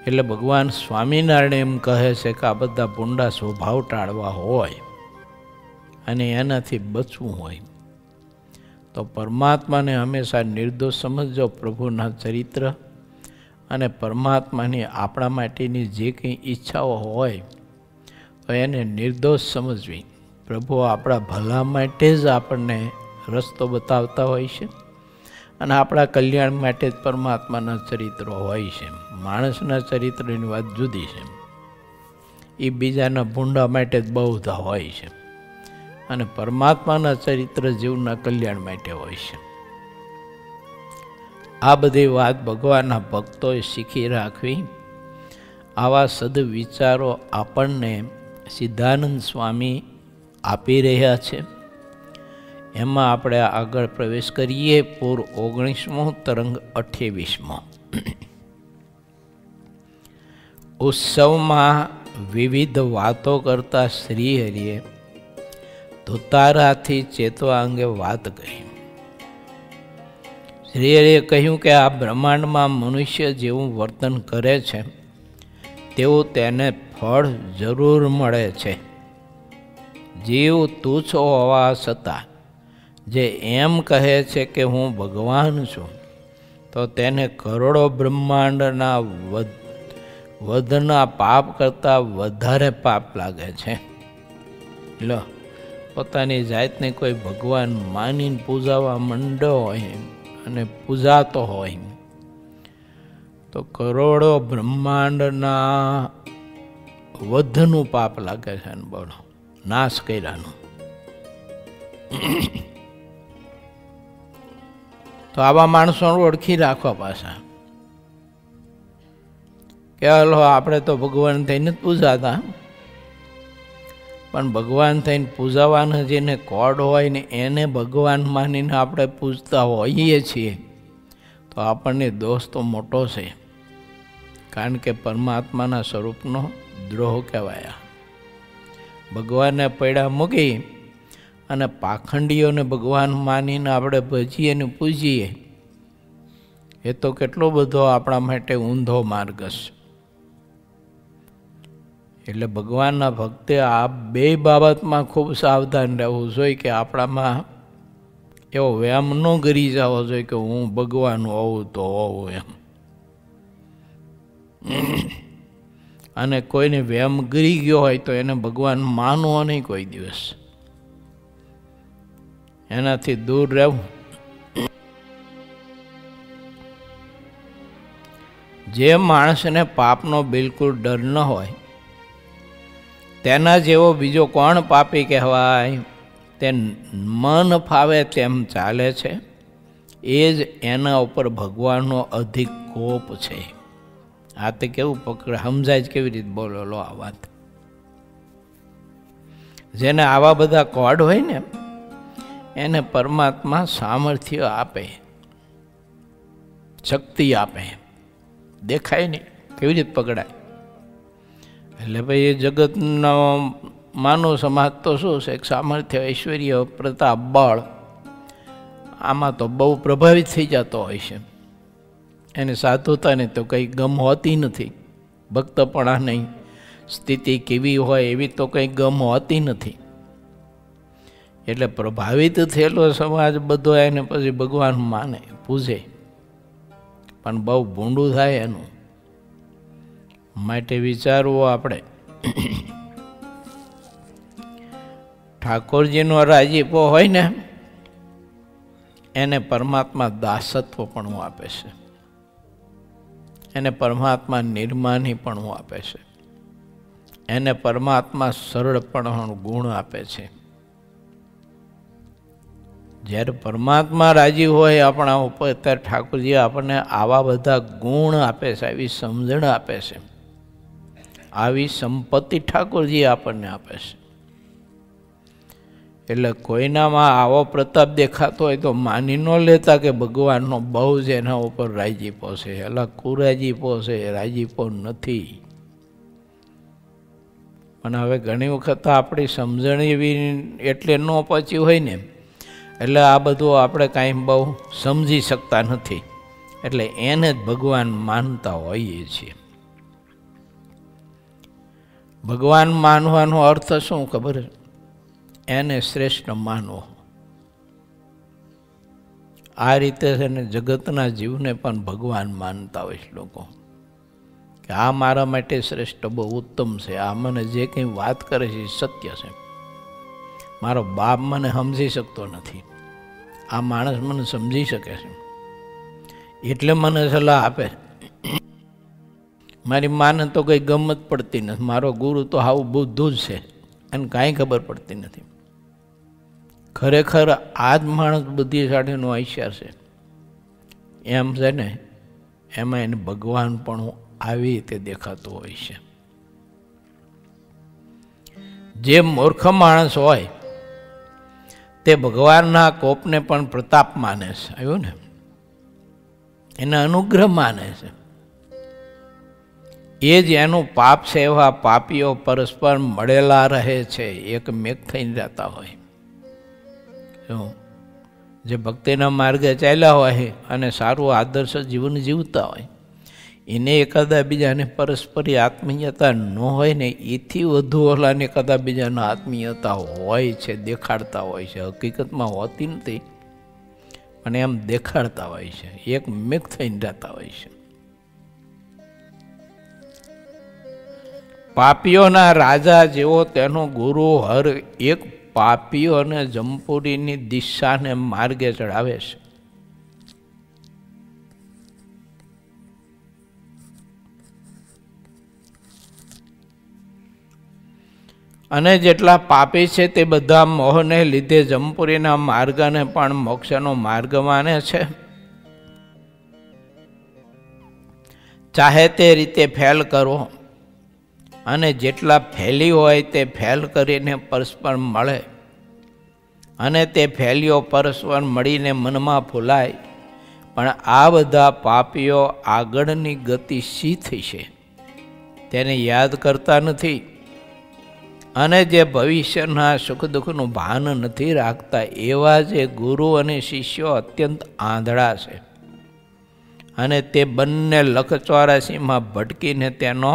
એટલે ભગવાન સ્વામિનારાયણ એમ કહે છે કે આ બધા ભૂંડા સ્વભાવ ટાળવા હોય અને એનાથી બચવું હોય તો પરમાત્માને હંમેશા નિર્દોષ સમજજો. પ્રભુના ચરિત્ર અને પરમાત્માની આપણા માટેની જે કંઈ ઈચ્છાઓ હોય તો એને નિર્દોષ સમજવી. પ્રભુ આપણા ભલા માટે જ આપણને રસ્તો બતાવતા હોય છે અને આપણા કલ્યાણ માટે જ પરમાત્માના ચરિત્રો હોય છે. માણસના ચરિત્રની વાત જુદી છે, એ બીજાના ભૂંડા માટે જ બહુધા હોય છે અને પરમાત્માના ચરિત્ર જીવના કલ્યાણ માટે હોય છે. આ બધી વાત ભગવાનના ભક્તોએ શીખી રાખવી. આવા સદવિચારો આપણને સિદ્ધાનંદ સ્વામી આપી રહ્યા છે. એમાં આપણે આગળ પ્રવેશ કરીએ. પૂર 19મો, તરંગ 28મો. ઉત્સવમાં વિવિધ વાતો કરતા શ્રીહરિએ ધુતારાથી ચેતવા અંગે વાત કરી. શ્રીહરિએ કહ્યું કે આ બ્રહ્માંડમાં મનુષ્ય જેવું વર્તન કરે છે તેવું તેને ફળ જરૂર મળે છે. જીવ તુચ્છ હોવા છતાં જે એમ કહે છે કે હું ભગવાન છું, તો તેને કરોડો બ્રહ્માંડના વધના પાપ કરતાં વધારે પાપ લાગે છે. લો, પોતાની જાતને કોઈ ભગવાન માનીને પૂજાવા માંડ્યો હોય અને પૂજાતો હોય તો કરોડો બ્રહ્માંડના વધનું પાપ લાગે છે. ને બોલો, નાશ કર્યાનું. તો આવા માણસોને ઓળખી રાખવા પાછા કે હલો આપણે તો ભગવાન થઈને જ પૂજાતા, પણ ભગવાન થઈને પૂજાવાના જેને કોડ હોય ને એને ભગવાન માનીને આપણે પૂજતા હોઈએ છીએ તો આપણને દોષ તો મોટો છે. કારણ કે પરમાત્માના સ્વરૂપનો દ્રોહ કહેવાયા. ભગવાનને પૈડા મૂકી અને પાખંડીઓને ભગવાન માનીને આપણે ભજીએ ને પૂજીએ, એ તો કેટલો બધો આપણા માટે ઊંધો માર્ગ છે. એટલે ભગવાનના ભક્તે આ બે બાબતમાં ખૂબ સાવધાન રહેવું જોઈએ કે આપણામાં એવો વ્યામ ન કરી જવો જોઈએ કે હું ભગવાન હોઉં તો હોઉં એમ. અને કોઈને વ્યામ ગરી ગયો હોય તો એને ભગવાન માનવો નહીં કોઈ દિવસ, એનાથી દૂર રહેવું. જે માણસને પાપનો બિલકુલ ડર ન હોય તેના જેવો બીજો કોણ પાપી કહેવાય? તે મન ફાવે તેમ ચાલે છે, એ જ એના ઉપર ભગવાનનો અધિક કોપ છે. આ તે કેવું પકડ સમજાય જ કેવી રીતે? બોલો લો આ વાત. જેને આવા બધા કોડ હોય ને એને પરમાત્મા સામર્થ્ય આપે, શક્તિ આપે. દેખાય નહીં કેવી રીતે પકડાય? એટલે ભાઈ એ જગતનો માનવ સમાજ તો શું છે, સામર્થ્ય, ઐશ્વર્ય, પ્રતાપ, બળ, આમાં તો બહુ પ્રભાવિત થઈ જતો હોય છે. એને સાધુતાને તો કંઈ ગમ હોતી નથી, ભક્તપણા નહીં, સ્થિતિ કેવી હોય એવી તો કંઈ ગમ હોતી નથી. એટલે પ્રભાવિત થયેલો સમાજ બધો એને પછી ભગવાન માને, પૂજે, પણ બહુ ભૂંડું થાય એનું. માટે વિચારવું આપણે. ઠાકોરજીનો રાજીપો હોય ને એને પરમાત્મા દાસત્વ પણ આપે છે, એને પરમાત્મા નિર્માની પણ આપે છે, એને પરમાત્મા સરળપણનો ગુણ આપે છે. જ્યારે પરમાત્મા રાજી હોય આપણા ઉપર ત્યારે ઠાકોરજી આપણને આવા બધા ગુણ આપે છે, આવી સમજણ આપે છે, આવી સંપત્તિ ઠાકોરજી આપણને આપે છે. એટલે કોઈનામાં આવો પ્રતાપ દેખાતો હોય તો માની ન લેતા કે ભગવાનનો બહુ જ એના ઉપર રાજીપો છે. એટલે કુરાજીપો છે, રાજીપો નથી. પણ હવે ઘણી વખત આપણી સમજણ એવી એટલે ન પહોંચી હોય ને, એટલે આ બધું આપણે કાંઈ બહુ સમજી શકતા નથી. એટલે એને જ ભગવાન માનતા હોઈએ છીએ. ભગવાન માનવાનો અર્થ શું ખબર? એને શ્રેષ્ઠ માનવો. આ રીતે છે ને જગતના જીવને પણ ભગવાન માનતા હોય લોકો કે આ મારા માટે શ્રેષ્ઠ, બહુ ઉત્તમ છે, આ મને જે કંઈ વાત કરે છે એ સત્ય છે, મારો બાપ મને સમજી શકતો નથી, આ માણસ મને સમજી શકે છે એટલે મને સલાહ આપે. મારી માને તો કંઈ ગમત પડતી નથી, મારો ગુરુ તો હાવ બુદ્ધુ જ છે, એને કાંઈ ખબર પડતી નથી. ખરેખર આ જ માણસ બુદ્ધિશાળીનો હોશિયાર છે એમ છે ને, એમાં એને ભગવાન પણ આવી રીતે દેખાતું હોય છે. જે મૂર્ખ માણસ હોય તે ભગવાનના કોપને પણ પ્રતાપ માને છે, આવ્યું ને, એને અનુગ્રહ માને છે. એ જ એનું પાપ છે. એવા પાપીઓ પરસ્પર મળેલા રહે છે, એકમેક થઈને રહેતા હોય. જે ભક્તિના માર્ગે ચાલ્યા હોય અને સારું આદર્શ જીવન જીવતા હોય એને એકાદા બીજાને પરસ્પરી આત્મીયતા ન હોય ને એથી વધુ ઓલાને એકાદા બીજાના આત્મીયતા હોય છે, દેખાડતા હોય છે. હકીકતમાં હોતી નથી પણ એમ દેખાડતા હોય છે, એક મેક થઈને જતા હોય છે. પાપીઓના રાજા જેવો તેનો ગુરુ હર એક પાપીઓ અને જમપુરીની દિશાને માર્ગે ચડાવે છે. અને જેટલા પાપી છે તે બધા મોહને લીધે જમપુરીના માર્ગને પણ મોક્ષનો માર્ગ માને છે. ચાહે તે રીતે ફેલ કરો અને જેટલા ફેલી હોય તે ફેલ કરીને પરસ્પર મળે અને તે ફેલીઓ પરસ્પર મળીને મનમાં ફૂલાય. પણ આ બધા પાપીઓ આગળની ગતિ શી થશે તેને યાદ કરતા નથી અને જે ભવિષ્યના સુખ દુઃખનું ભાન નથી રાખતા એવા જે ગુરુ અને શિષ્યો અત્યંત આંધળા છે અને તે બંને લખ 84માં ભટકીને તેનો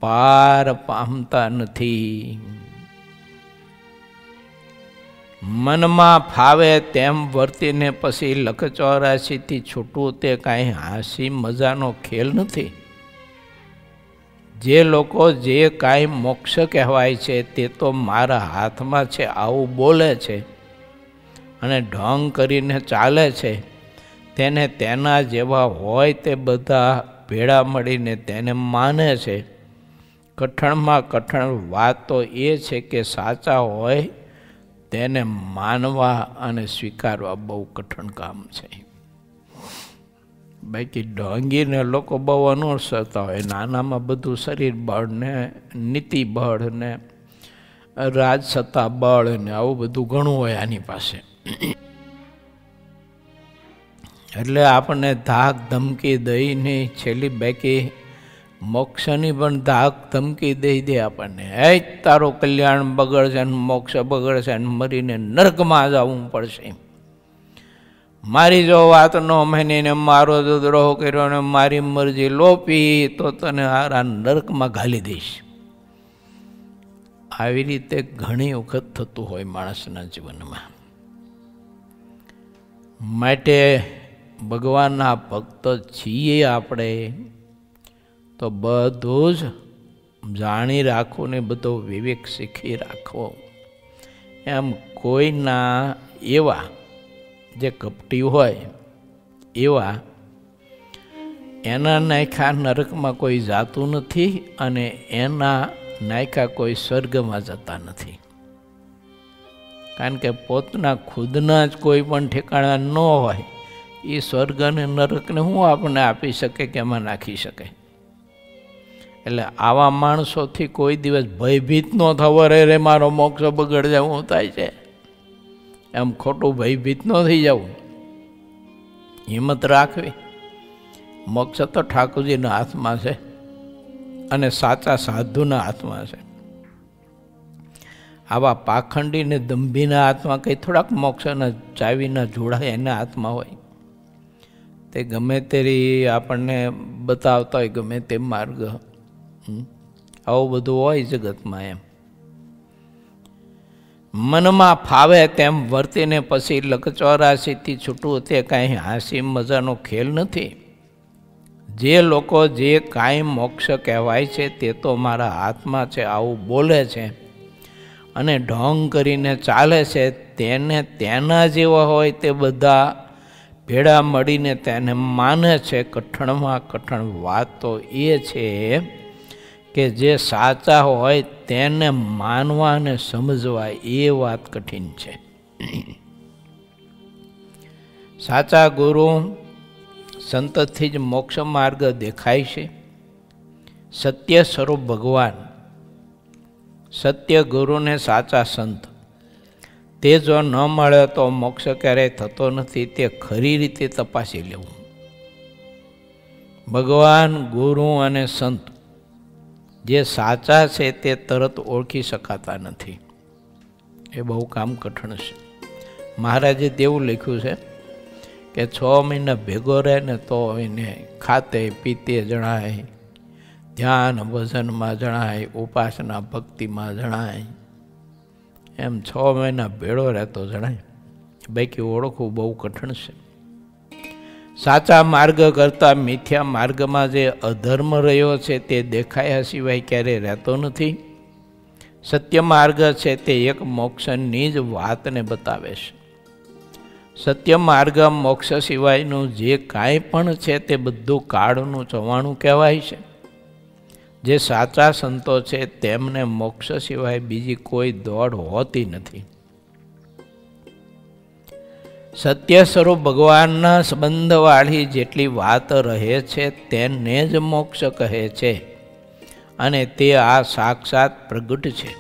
પાર પામતા નથી. મનમાં ફાવે તેમ વર્તીને પછી લખ 84થી છૂટવું તે કાંઈ હાસી મજાનો ખેલ નથી. જે લોકો જે કાંઈ મોક્ષ કહેવાય છે તે તો મારા હાથમાં છે આવું બોલે છે અને ઢોંગ કરીને ચાલે છે, તેને તેના જેવા હોય તે બધા ભેળા મળીને તેને માને છે. કઠણમાં કઠણ વાત તો એ છે કે સાચા હોય તેને માનવા અને સ્વીકારવા બહુ કઠણ કામ છે. બાકી ઢોંગીને લોકો બહુ અનુસરતા હોય, નાનામાં બધું શરીર બળ ને નીતિ બળ ને રાજસત્તા બળ ને આવું બધું ઘણું હોય આની પાસે. એટલે આપણને ધાક ધમકી દઈને છેલ્લી બાકી મોક્ષની પણ ધાક ધમકી દઈ દે આપણને, હે તારું કલ્યાણ બગડશે ને મોક્ષ બગડશે ને મરીને નર્કમાં જવું પડશે. મારી જો વાત ન માનીને મારો જો દ્રોહ કર્યો ને મારી મરજી લોપી તો તને હારા નર્કમાં ઘાલી દઈશ. આવી રીતે ઘણી વખત થતું હોય માણસના જીવનમાં. માટે ભગવાનના ભક્ત છીએ આપણે તો બધું જ જાણી રાખવું ને બધો વિવેક શીખી રાખવો. એમ કોઈના એવા જે કપટી હોય એવા એના નાયખા નરકમાં કોઈ જાતું નથી અને એના નાયખા કોઈ સ્વર્ગમાં જતા નથી. કારણ કે પોતાના ખુદના જ કોઈ પણ ઠેકાણા ન હોય એ સ્વર્ગ અને નરકને હું આપણને આપી શકે કે એમાં નાખી શકે. એટલે આવા માણસોથી કોઈ દિવસ ભયભીત ન થવો, રે મારો મોક્ષ બગડ જવું થાય છે એમ ખોટું ભયભીત ન થઈ જવું. હિંમત રાખવી. મોક્ષ તો ઠાકોરજીના હાથમાં છે અને સાચા સાધુના હાથમાં છે. આવા પાખંડી ને દંભીના હાથમાં કંઈ થોડાક મોક્ષના ચાવીના જોડા એના હાથમાં હોય. તે ગમે તેરી આપણને બતાવતા હોય ગમે તે માર્ગ, આવું બધું હોય જગતમાં. એમ મનમાં ફાવે તેમ વર્તીને પછી લખ 84થી છૂટવું તે કાંઈ હાસી મજાનો ખેલ નથી. જે લોકો જે કાંઈ મોક્ષ કહેવાય છે તે તો મારા હાથમાં છે આવું બોલે છે અને ઢોંગ કરીને ચાલે છે, તેને તેના જેવા હોય તે બધા ભેળા મળીને તેને માને છે. કઠણમાં કઠણ વાત તો એ છે કે જે સાચા હોય તેને માનવા અને સમજવા એ વાત કઠિન છે. સાચા ગુરુ સંતથી જ મોક્ષ માર્ગ દેખાય છે. સત્ય સ્વરૂપ ભગવાન, સત્ય ગુરુને સાચા સંત, તે જો ન મળે તો મોક્ષ ક્યારેય થતો નથી. તે ખરી રીતે તપાસી લેવું. ભગવાન, ગુરુ અને સંત જે સાચા છે તે તરત ઓળખી શકાતા નથી. એ બહુ કામ કઠણ છે. મહારાજે તેવું લખ્યું છે કે 6 મહિના ભેગો રહે ને તો એને ખાતે પીતે જણાય, ધ્યાન ભજનમાં જણાય, ઉપાસના ભક્તિમાં જણાય. એમ 6 મહિના ભેળો રહેતો જણાય. બાકી ઓળખવું બહુ કઠણ છે. સાચા માર્ગ કરતાં મિથ્યા માર્ગમાં જે અધર્મ રહ્યો છે તે દેખાયા સિવાય ક્યારેય રહેતો નથી. સત્ય માર્ગ છે તે એક મોક્ષની જ વાતને બતાવે છે. સત્ય માર્ગ મોક્ષ સિવાયનું જે કાંઈ પણ છે તે બધું કાળનું ચવાણું કહેવાય છે. જે સાચા સંતો છે તેમને મોક્ષ સિવાય બીજી કોઈ દોડ હોતી નથી. સત્ય સ્વરૂપ ભગવાનના સંબંધવાળી જેટલી વાત રહે છે તેને જ મોક્ષ કહે છે અને તે આ સાક્ષાત પ્રગટ છે.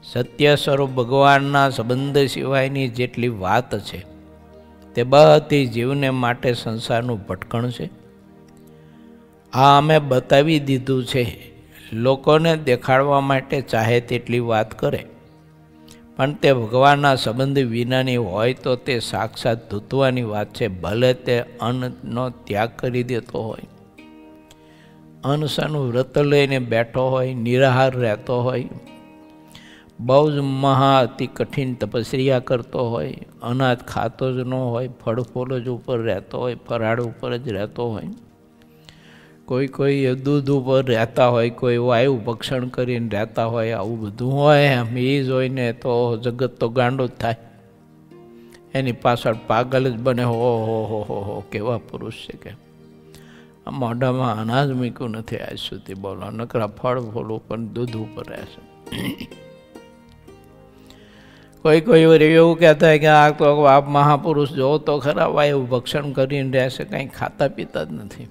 સત્ય સ્વરૂપ ભગવાનના સંબંધ સિવાયની જેટલી વાત છે તે બધી જીવને માટે સંસારનું ભટકણ છે. આ અમે બતાવી દીધું છે. લોકોને દેખાડવા માટે ચાહે તેટલી વાત કરે, પણ તે ભગવાનના સંબંધ વિનાની હોય તો તે સાક્ષાત ધૂતવાની વાત છે. ભલે તે અન્નનો ત્યાગ કરી દેતો હોય, અનશનનું વ્રત લઈને બેઠો હોય, નિરાહાર રહેતો હોય, બહુ જ અતિ કઠિન તપસ્યા કરતો હોય, અનાજ ખાતો જ ન હોય, ફળ ફૂલ જ ઉપર રહેતો હોય, ફરાળ ઉપર જ રહેતો હોય, કોઈ દૂધ ઉપર રહેતા હોય, કોઈ વાયુ ભક્ષણ કરીને રહેતા હોય, આવું બધું હોય. એમ એ જોઈને તો જગત તો ગાંડો જ થાય. એની પાછળ પાગલ જ બને. હો કેવા પુરુષ છે કે મોઢામાં અનાજ મૂક્યું નથી આજ સુધી. બોલો, નકરા ફળ ફૂલ ઉપર દૂધ ઉપર રહેશે. કોઈ વાર એવું કહેતા હોય કે આ તો આપ મહાપુરુષ જો તો ખરા, વાયુ ભક્ષણ કરીને રહેશે, કંઈ ખાતા પીતા જ નથી.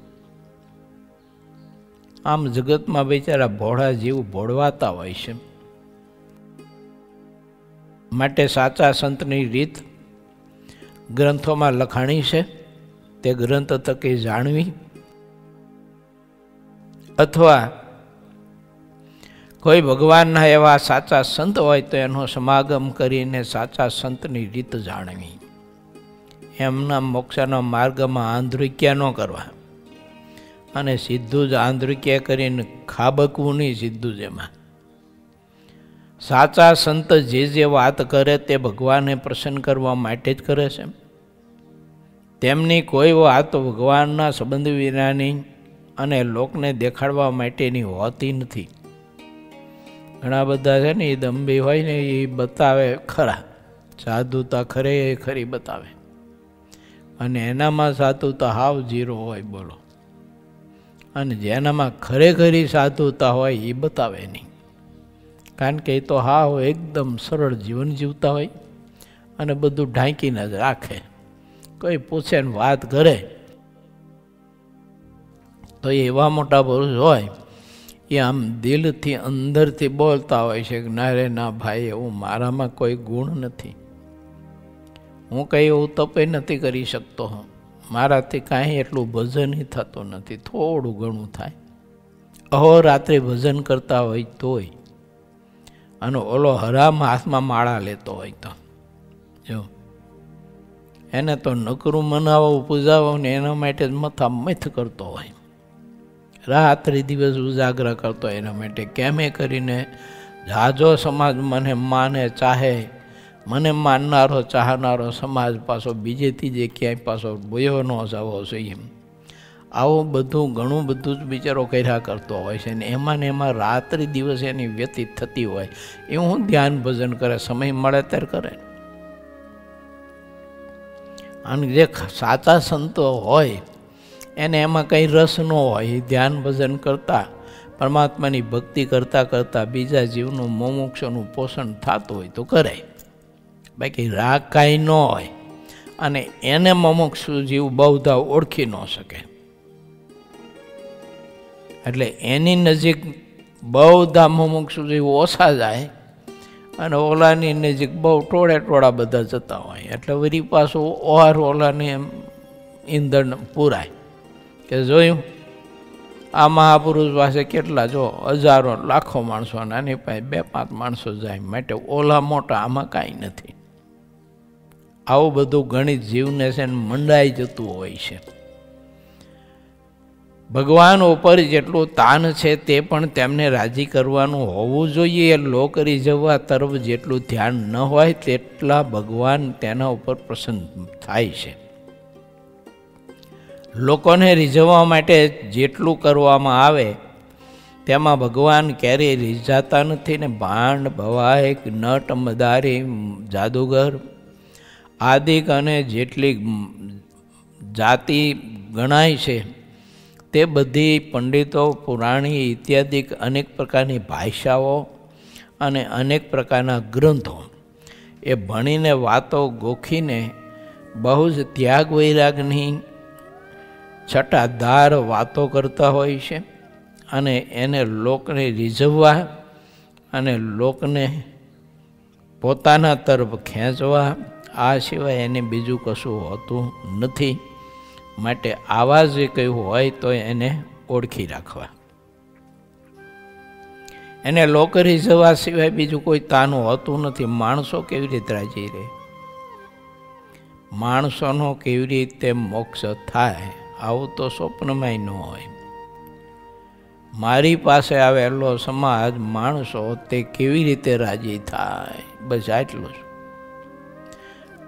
આમ જગતમાં બિચારા ભોળા જીવ ભોળવાતા હોય છે. માટે સાચા સંતની રીત ગ્રંથોમાં લખાણી છે. તે ગ્રંથ થકી જાણવી, અથવા કોઈ ભગવાનના એવા સાચા સંત હોય તો એનો સમાગમ કરીને સાચા સંતની રીત જાણવી. એમના મોક્ષના માર્ગમાં આંધ્રિક્યા ન કરવા અને સીધું જ આંધ્રિક્યા કરીને ખાબકવું નહીં. સીધું જ એમાં સાચા સંત જે વાત કરે તે ભગવાનને પ્રસન્ન કરવા માટે જ કરે છે. તેમની કોઈ વાત ભગવાનના સંબંધ વિનાની અને લોકને દેખાડવા માટેની હોતી નથી. ઘણા બધા છે ને એ દંભી હોય ને, એ બતાવે ખરા, સાધુતા ખરી બતાવે, અને એનામાં સાધુતા હાવ ઝીરો હોય. બોલો, અને જેનામાં ખરેખરી સાધુતા હોય એ બતાવે નહીં. કારણ કે એ તો હાવ એકદમ સરળ જીવન જીવતા હોય અને બધું ઢાંકીને જ રાખે. કોઈ પૂછે ને વાત કરે તો એવા મોટા પુરુષ હોય, એ આમ દિલથી અંદરથી બોલતા હોય છે કે ના રે ના ભાઈ, એવું મારામાં કોઈ ગુણ નથી, હું કંઈ એવું તપે નથી કરી શકતો, મારાથી કાંઈ એટલું ભજન થતું નથી, થોડું ઘણું થાય. અહોરાત્રે ભજન કરતા હોય તોય, અને ઓલો હરામ હાથમાં માળા લેતો હોય તો જો એને તો નકરું મનાવવું પૂજાવવું ને એના માટે જ મથા મથ કરતો હોય. રાત્રિ દિવસ ઉજાગરા કરતો એના માટે કેમે કરીને જાજો સમાજ મને માને ચાહે, મને માનનારો ચાહનારો સમાજ પાછો બીજે ત્રીજે ક્યાંય પાછો બોયો ન જવો જોઈએ. આવું બધું ઘણું બધું જ બિચારો કર્યા કરતો હોય છે. ને એમાં રાત્રિ દિવસ એની વ્યતીત થતી હોય. એ હું ધ્યાન ભજન કરે, સમય મળે ત્યારે કરે. અને જે સાચા સંતો હોય એને એમાં કંઈ રસ ન હોય. ધ્યાન ભજન કરતાં, પરમાત્માની ભક્તિ કરતાં કરતાં બીજા જીવનું મોમોક્ષનું પોષણ થતું હોય તો કરે, બાકી રાગ કાંઈ ન હોય. અને એને મોમોક્ષ જીવ બહુધા ઓળખી ન શકે. એટલે એની નજીક બહુધા મોમોક્ષ જીવ ઓછા જાય અને ઓલાની નજીક બહુ ટોળા બધા જતા હોય. એટલે વળી પાછું ઓહાર ઓલાને એમ ઈંધણ પૂરાય કે જોયું આ મહાપુરુષ પાસે કેટલા, જો હજારો લાખો માણસો, આની પાસે 2-5 માણસો જાય, માટે ઓલા મોટા, આમાં કાંઈ નથી. આવું બધું ગણિત જીવને છે ને મંડાઈ જતું હોય છે. ભગવાન ઉપર જેટલું તાન છે તે પણ તેમને રાજી કરવાનું હોવું જોઈએ. લોક રીઝવવા તરફ જેટલું ધ્યાન ન હોય તેટલા ભગવાન તેના ઉપર પ્રસન્ન થાય છે. લોકોને રીઝવવા માટે જેટલું કરવામાં આવે તેમાં ભગવાન ક્યારેય રીઝાતા નથી ને ભાંડ ભવાયક નટ મદારી જાદુગર આદિક અને જેટલી જાતિ ગણાય છે તે બધી પંડિતો પુરાણી ઇત્યાદિ અનેક પ્રકારની ભાષાઓ અને અનેક પ્રકારના ગ્રંથો એ ભણીને વાતો ગોખીને બહુ જ ત્યાગ વૈરાગની છટાદાર વાતો કરતા હોય છે અને એને લોકને રીઝવવા અને લોકને પોતાના તરફ ખેંચવા આ સિવાય એને બીજું કશું હોતું નથી. માટે આવા જે કંઈ હોય તો એને ઓળખી રાખવા. એને લોક રીઝવવા સિવાય બીજું કોઈ તાનું હોતું નથી. માણસો કેવી રીતે રાજી રહે, માણસોનો કેવી રીતે મોક્ષ થાય, આવું તો સ્વપ્નમાંય ન હોય. મારી પાસે આવેલો સમાજ માણસો તે કેવી રીતે રાજી થાય, બસ આટલું જ.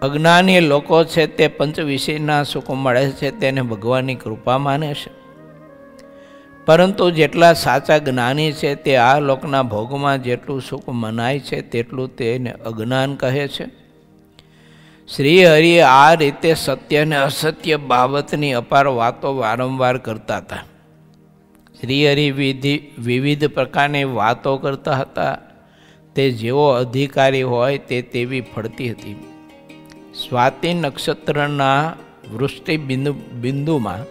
અજ્ઞાની લોકો છે તે પંચ વિષયના સુખ મળે છે તેને ભગવાનની કૃપા માને છે. પરંતુ જેટલા સાચા જ્ઞાની છે તે આ લોકના ભોગમાં જેટલું સુખ મનાય છે તેટલું તેને અજ્ઞાન કહે છે. શ્રી હરિ આ રીતે સત્ય અને અસત્ય બાબતની અપાર વાતો વારંવાર કરતા હતા. શ્રી હરિ વિવિધ પ્રકારની વાતો કરતા હતા. તે જેવો અધિકારી હોય તે તેવી ફળતી હતી. સ્વાતિ નક્ષત્રના વૃષ્ટિ બિંદુમાં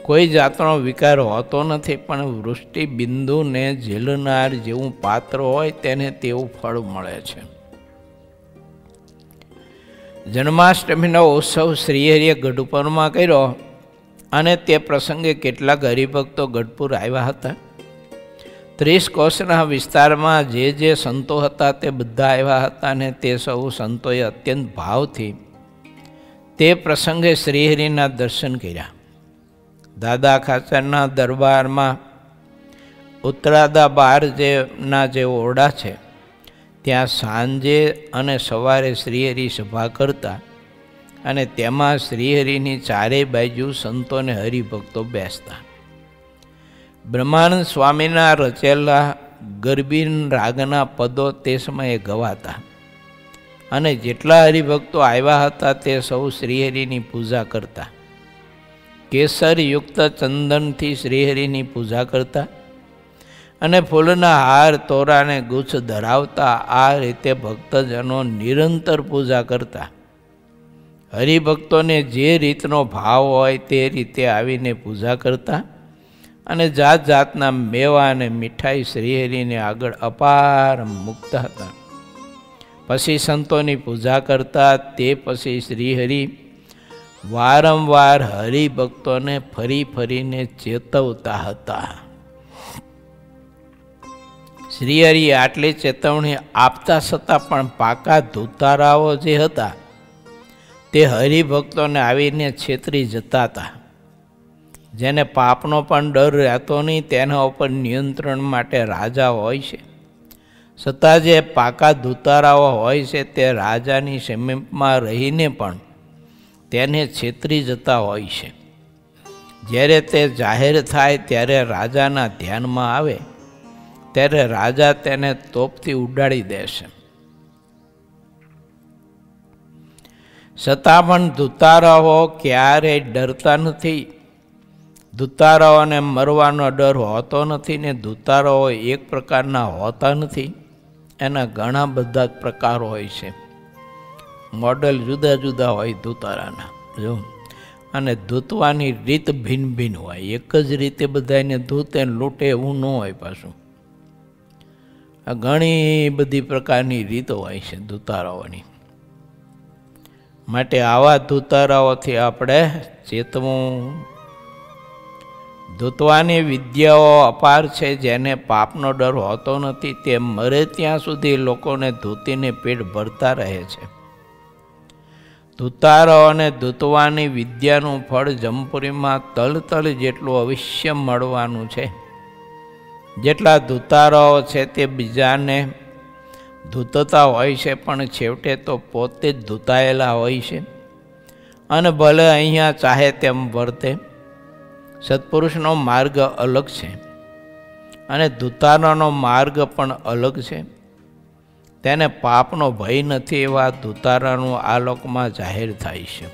કોઈ જાતનો વિકાર હોતો નથી, પણ વૃષ્ટિ બિંદુને ઝીલનાર જેવું પાત્ર હોય તેને તેવું ફળ મળે છે. જન્માષ્ટમીનો ઉત્સવ શ્રીહરિએ ગઢપુરમાં કર્યો અને તે પ્રસંગે કેટલાક હરિભક્તો ગઢપુર આવ્યા હતા. 30 કોસના વિસ્તારમાં જે સંતો હતા તે બધા આવ્યા હતા અને તે સૌ સંતોએ અત્યંત ભાવથી તે પ્રસંગે શ્રીહરિના દર્શન કર્યા. દાદા ખાચરના દરબારમાં ઉત્તરાદા બાર જે ઓરડા છે ત્યાં સાંજે અને સવારે શ્રીહરિ સભા કરતા અને તેમાં શ્રીહરિની ચારેય બાજુ સંતોને હરિભક્તો બેસતા. બ્રહ્માનંદ સ્વામીના રચેલા ગરબી રાગના પદો તે સમયે ગવાતા અને જેટલા હરિભક્તો આવ્યા હતા તે સૌ શ્રીહરિની પૂજા કરતા. કેસરયુક્ત ચંદનથી શ્રીહરિની પૂજા કરતા અને ફૂલના હાર તોરાને ગુચ્છ ધરાવતા. આ રીતે ભક્તજનો નિરંતર પૂજા કરતા. હરિભક્તોને જે રીતનો ભાવ હોય તે રીતે આવીને પૂજા કરતા અને જાત જાતના મેવા અને મીઠાઈ શ્રીહરિને આગળ અપાર મૂકતા હતા. પછી સંતોની પૂજા કરતા. તે પછી શ્રીહરિ વારંવાર હરિભક્તોને ફરીને ચેતવતા હતા. શ્રીહરિ આટલી ચેતવણી આપતા છતાં પણ પાકા ધૂતારાઓ જે હતા તે હરિભક્તોને આવીને છેતરી જતા હતા. જેને પાપનો પણ ડર રહેતો નહીં તેના ઉપર નિયંત્રણ માટે રાજા હોય છે, છતાં જે પાકા ધૂતારાઓ હોય છે તે રાજાની સમીપમાં રહીને પણ તેને છેતરી જતા હોય છે. જ્યારે તે જાહેર થાય ત્યારે રાજાના ધ્યાનમાં આવે ત્યારે રાજા તેને તોપથી ઉડાડી દેશે. છતાં પણ ધૂતારાઓ ક્યારેય ડરતા નથી. ધૂતારાઓને મરવાનો ડર હોતો નથી ને ધૂતારાઓ એક પ્રકારના હોતા નથી. એના ઘણા બધા પ્રકારો હોય છે. મોડલ જુદા જુદા હોય ધૂતારાના જો, અને ધૂતવાની રીત ભિન્ન ભિન્ન હોય. એક જ રીતે બધાને ધૂતે લૂંટે એવું ન હોય. પાછું ઘણી બધી પ્રકારની રીતો હોય છે ધૂતારાઓની. માટે આવા ધૂતારાઓથી આપણે ચેતવું. ધૂતવાની વિદ્યાઓ અપાર છે. જેને પાપનો ડર હોતો નથી તે મરે ત્યાં સુધી લોકોને ધૂતીને પેટ ભરતા રહે છે. ધૂતારો અને ધૂતવાની વિદ્યાનું ફળ જમપુરીમાં તલ જેટલું અવશ્ય મળવાનું છે. જેટલા ધૂતારાઓ છે તે બીજાને ધૂતતા હોય છે, પણ છેવટે તો પોતે જ ધૂતાયેલા હોય છે અને ભલે અહીંયા ચાહે તેમ વર્તે. સત્પુરુષનો માર્ગ અલગ છે અને ધૂતારાનો માર્ગ પણ અલગ છે. તેને પાપનો ભય નથી એવા ધૂતારાનું આ લોકમાં જાહેર થાય છે.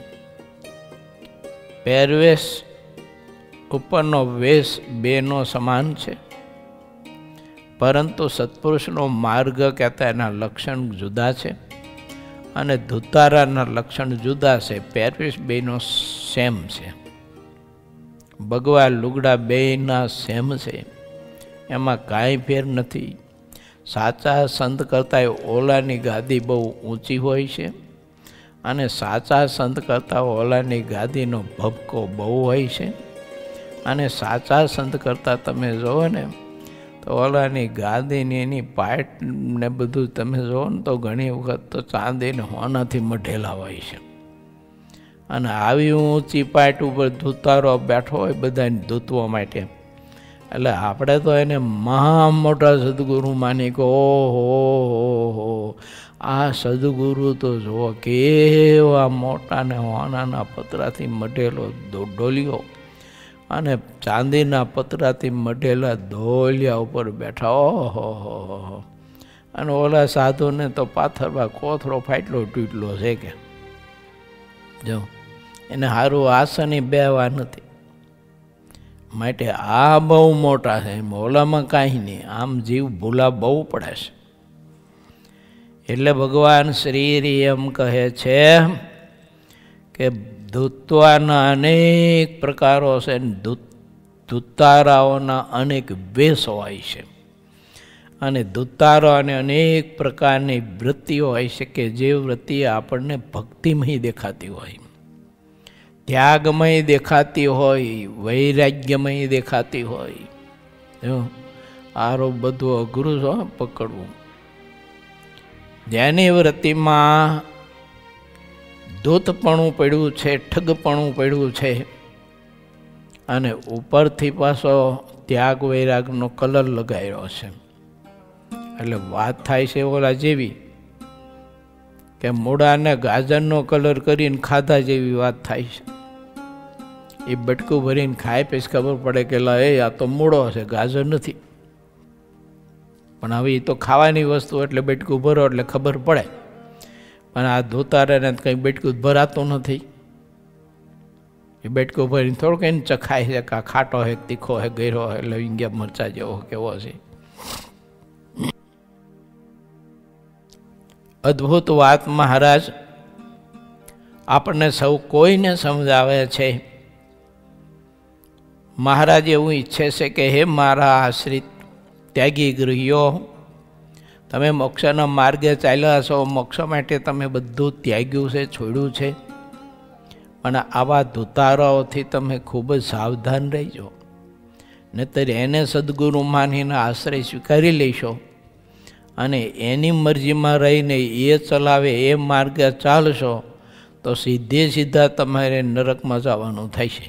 પહેરવેશ ઉપરનો વેશ બેનો સમાન છે, પરંતુ સત્પુરુષનો માર્ગ કહેતા એના લક્ષણ જુદા છે અને ધૂતારાના લક્ષણ જુદા છે. પહેરવેશ બેનો સેમ છે, ભગવા લુગડા બેયના સેમ છે, એમાં કાંઈ ફેર નથી. સાચા સંત કરતાં ઓલાની ગાદી બહુ ઊંચી હોય છે અને સાચા સંત કરતાં ઓલાની ગાદીનો ભબકો બહુ હોય છે. અને સાચા સંત કરતાં તમે જુઓ ને તો ઓલાની ગાદીની એની પાઇટ ને બધું તમે જુઓ ને તો ઘણી વખત તો ચાંદીને હોનાથી મઢેલા હોય છે. અને આવી ઊંચી પાઇટ ઉપર ધૂતારો બેઠો હોય બધાને ધૂતવા માટે. એટલે આપણે તો એને મહા મોટા સદગુરુ માની કે ઓહો આ સદગુરુ તો જુઓ કેવા મોટા ને હોનાના પતરાથી મઢેલો ડોલિયો અને ચાંદીના પતરાથી મઢેલા ધોલિયા ઉપર બેઠા. ઓહો અને ઓલા સાધુને તો પાથરવા કોથળો ફાટલો તૂટલો છે કે જો એને સારું આસની બેવા નથી. માટે આ બહુ મોટા છે, ઓલામાં કાંઈ નહીં. આમ જીવ ભૂલા બહુ પડે છે. એટલે ભગવાન શ્રી એમ કહે છે કે ધૂતવાના અનેક પ્રકારો છે, ધૂતારાઓના અનેક વેશ હોય છે અને ધૂતારાઓને અનેક પ્રકારની વૃત્તિઓ હોય છે કે જે વૃત્તિ આપણને ભક્તિમય દેખાતી હોય, ત્યાગમય દેખાતી હોય, વૈરાગ્યમય દેખાતી હોય. આરો બધું અઘરું છે પકડવું. જેની વૃત્તિમાં ધૂતપણું પડ્યું છે, ઠગપણું પડ્યું છે અને ઉપરથી પાછો ત્યાગ વૈરાગનો કલર લગાવ્યો છે. એટલે વાત થાય છે ઓલા જેવી કે મૂળાને ગાજરનો કલર કરીને ખાધા જેવી વાત થાય છે. એ બટકું ભરીને ખાય પછી ખબર પડે કે આ તો મૂળો છે, ગાજર નથી. પણ હવે એ તો ખાવાની વસ્તુ એટલે બટકું ભરો એટલે ખબર પડે. પણ આ ધોતારાને કંઈ બટકું ભરાતું નથી. એ બટકું ભરીને થોડુંક એને ચખાય છે કે આ ખાટો હે, તીખો હે, ગેરો હે, લવિંગિયા મરચા જેવો કેવો છે. અદ્ભુત વાત મહારાજ આપણને સૌ કોઈને સમજાવે છે. મહારાજ એવું ઈચ્છે છે કે હે મારા આશ્રિત ત્યાગી ગૃહીઓ, તમે મોક્ષના માર્ગે ચાલ્યા છો, મોક્ષ માટે તમે બધું ત્યાગ્યું છે, છોડ્યું છે. પણ આવા ધૂતારાઓથી તમે ખૂબ જ સાવધાન રહેજો, નહીંતર એને સદગુરુ માનીને આશ્રય સ્વીકારી લેશો અને એની મરજીમાં રહીને એ ચલાવે એ માર્ગે ચાલશો તો સીધા તમારે નરકમાં જવાનું થશે.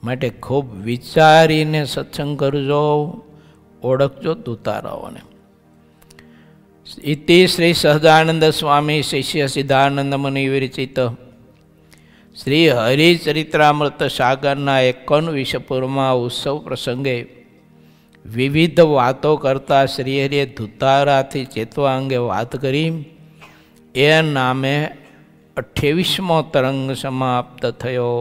માટે ખૂબ વિચારીને સત્સંગ કરજો, ઓળખજો ધૂતારાઓને. ઇતિ શ્રી સહજાનંદ સ્વામી શિષ્ય સિદ્ધાનંદ મુનિ વિરચિત શ્રી હરિચરિત્રામૃત સાગરના 51 ઉત્સવ પ્રસંગે વિવિધ વાતો કરતા શ્રી હરિએ ધૂતારાથી ચેતવા અંગે વાત કરી. એ નામે 28મો તરંગ સમાપ્ત થયો.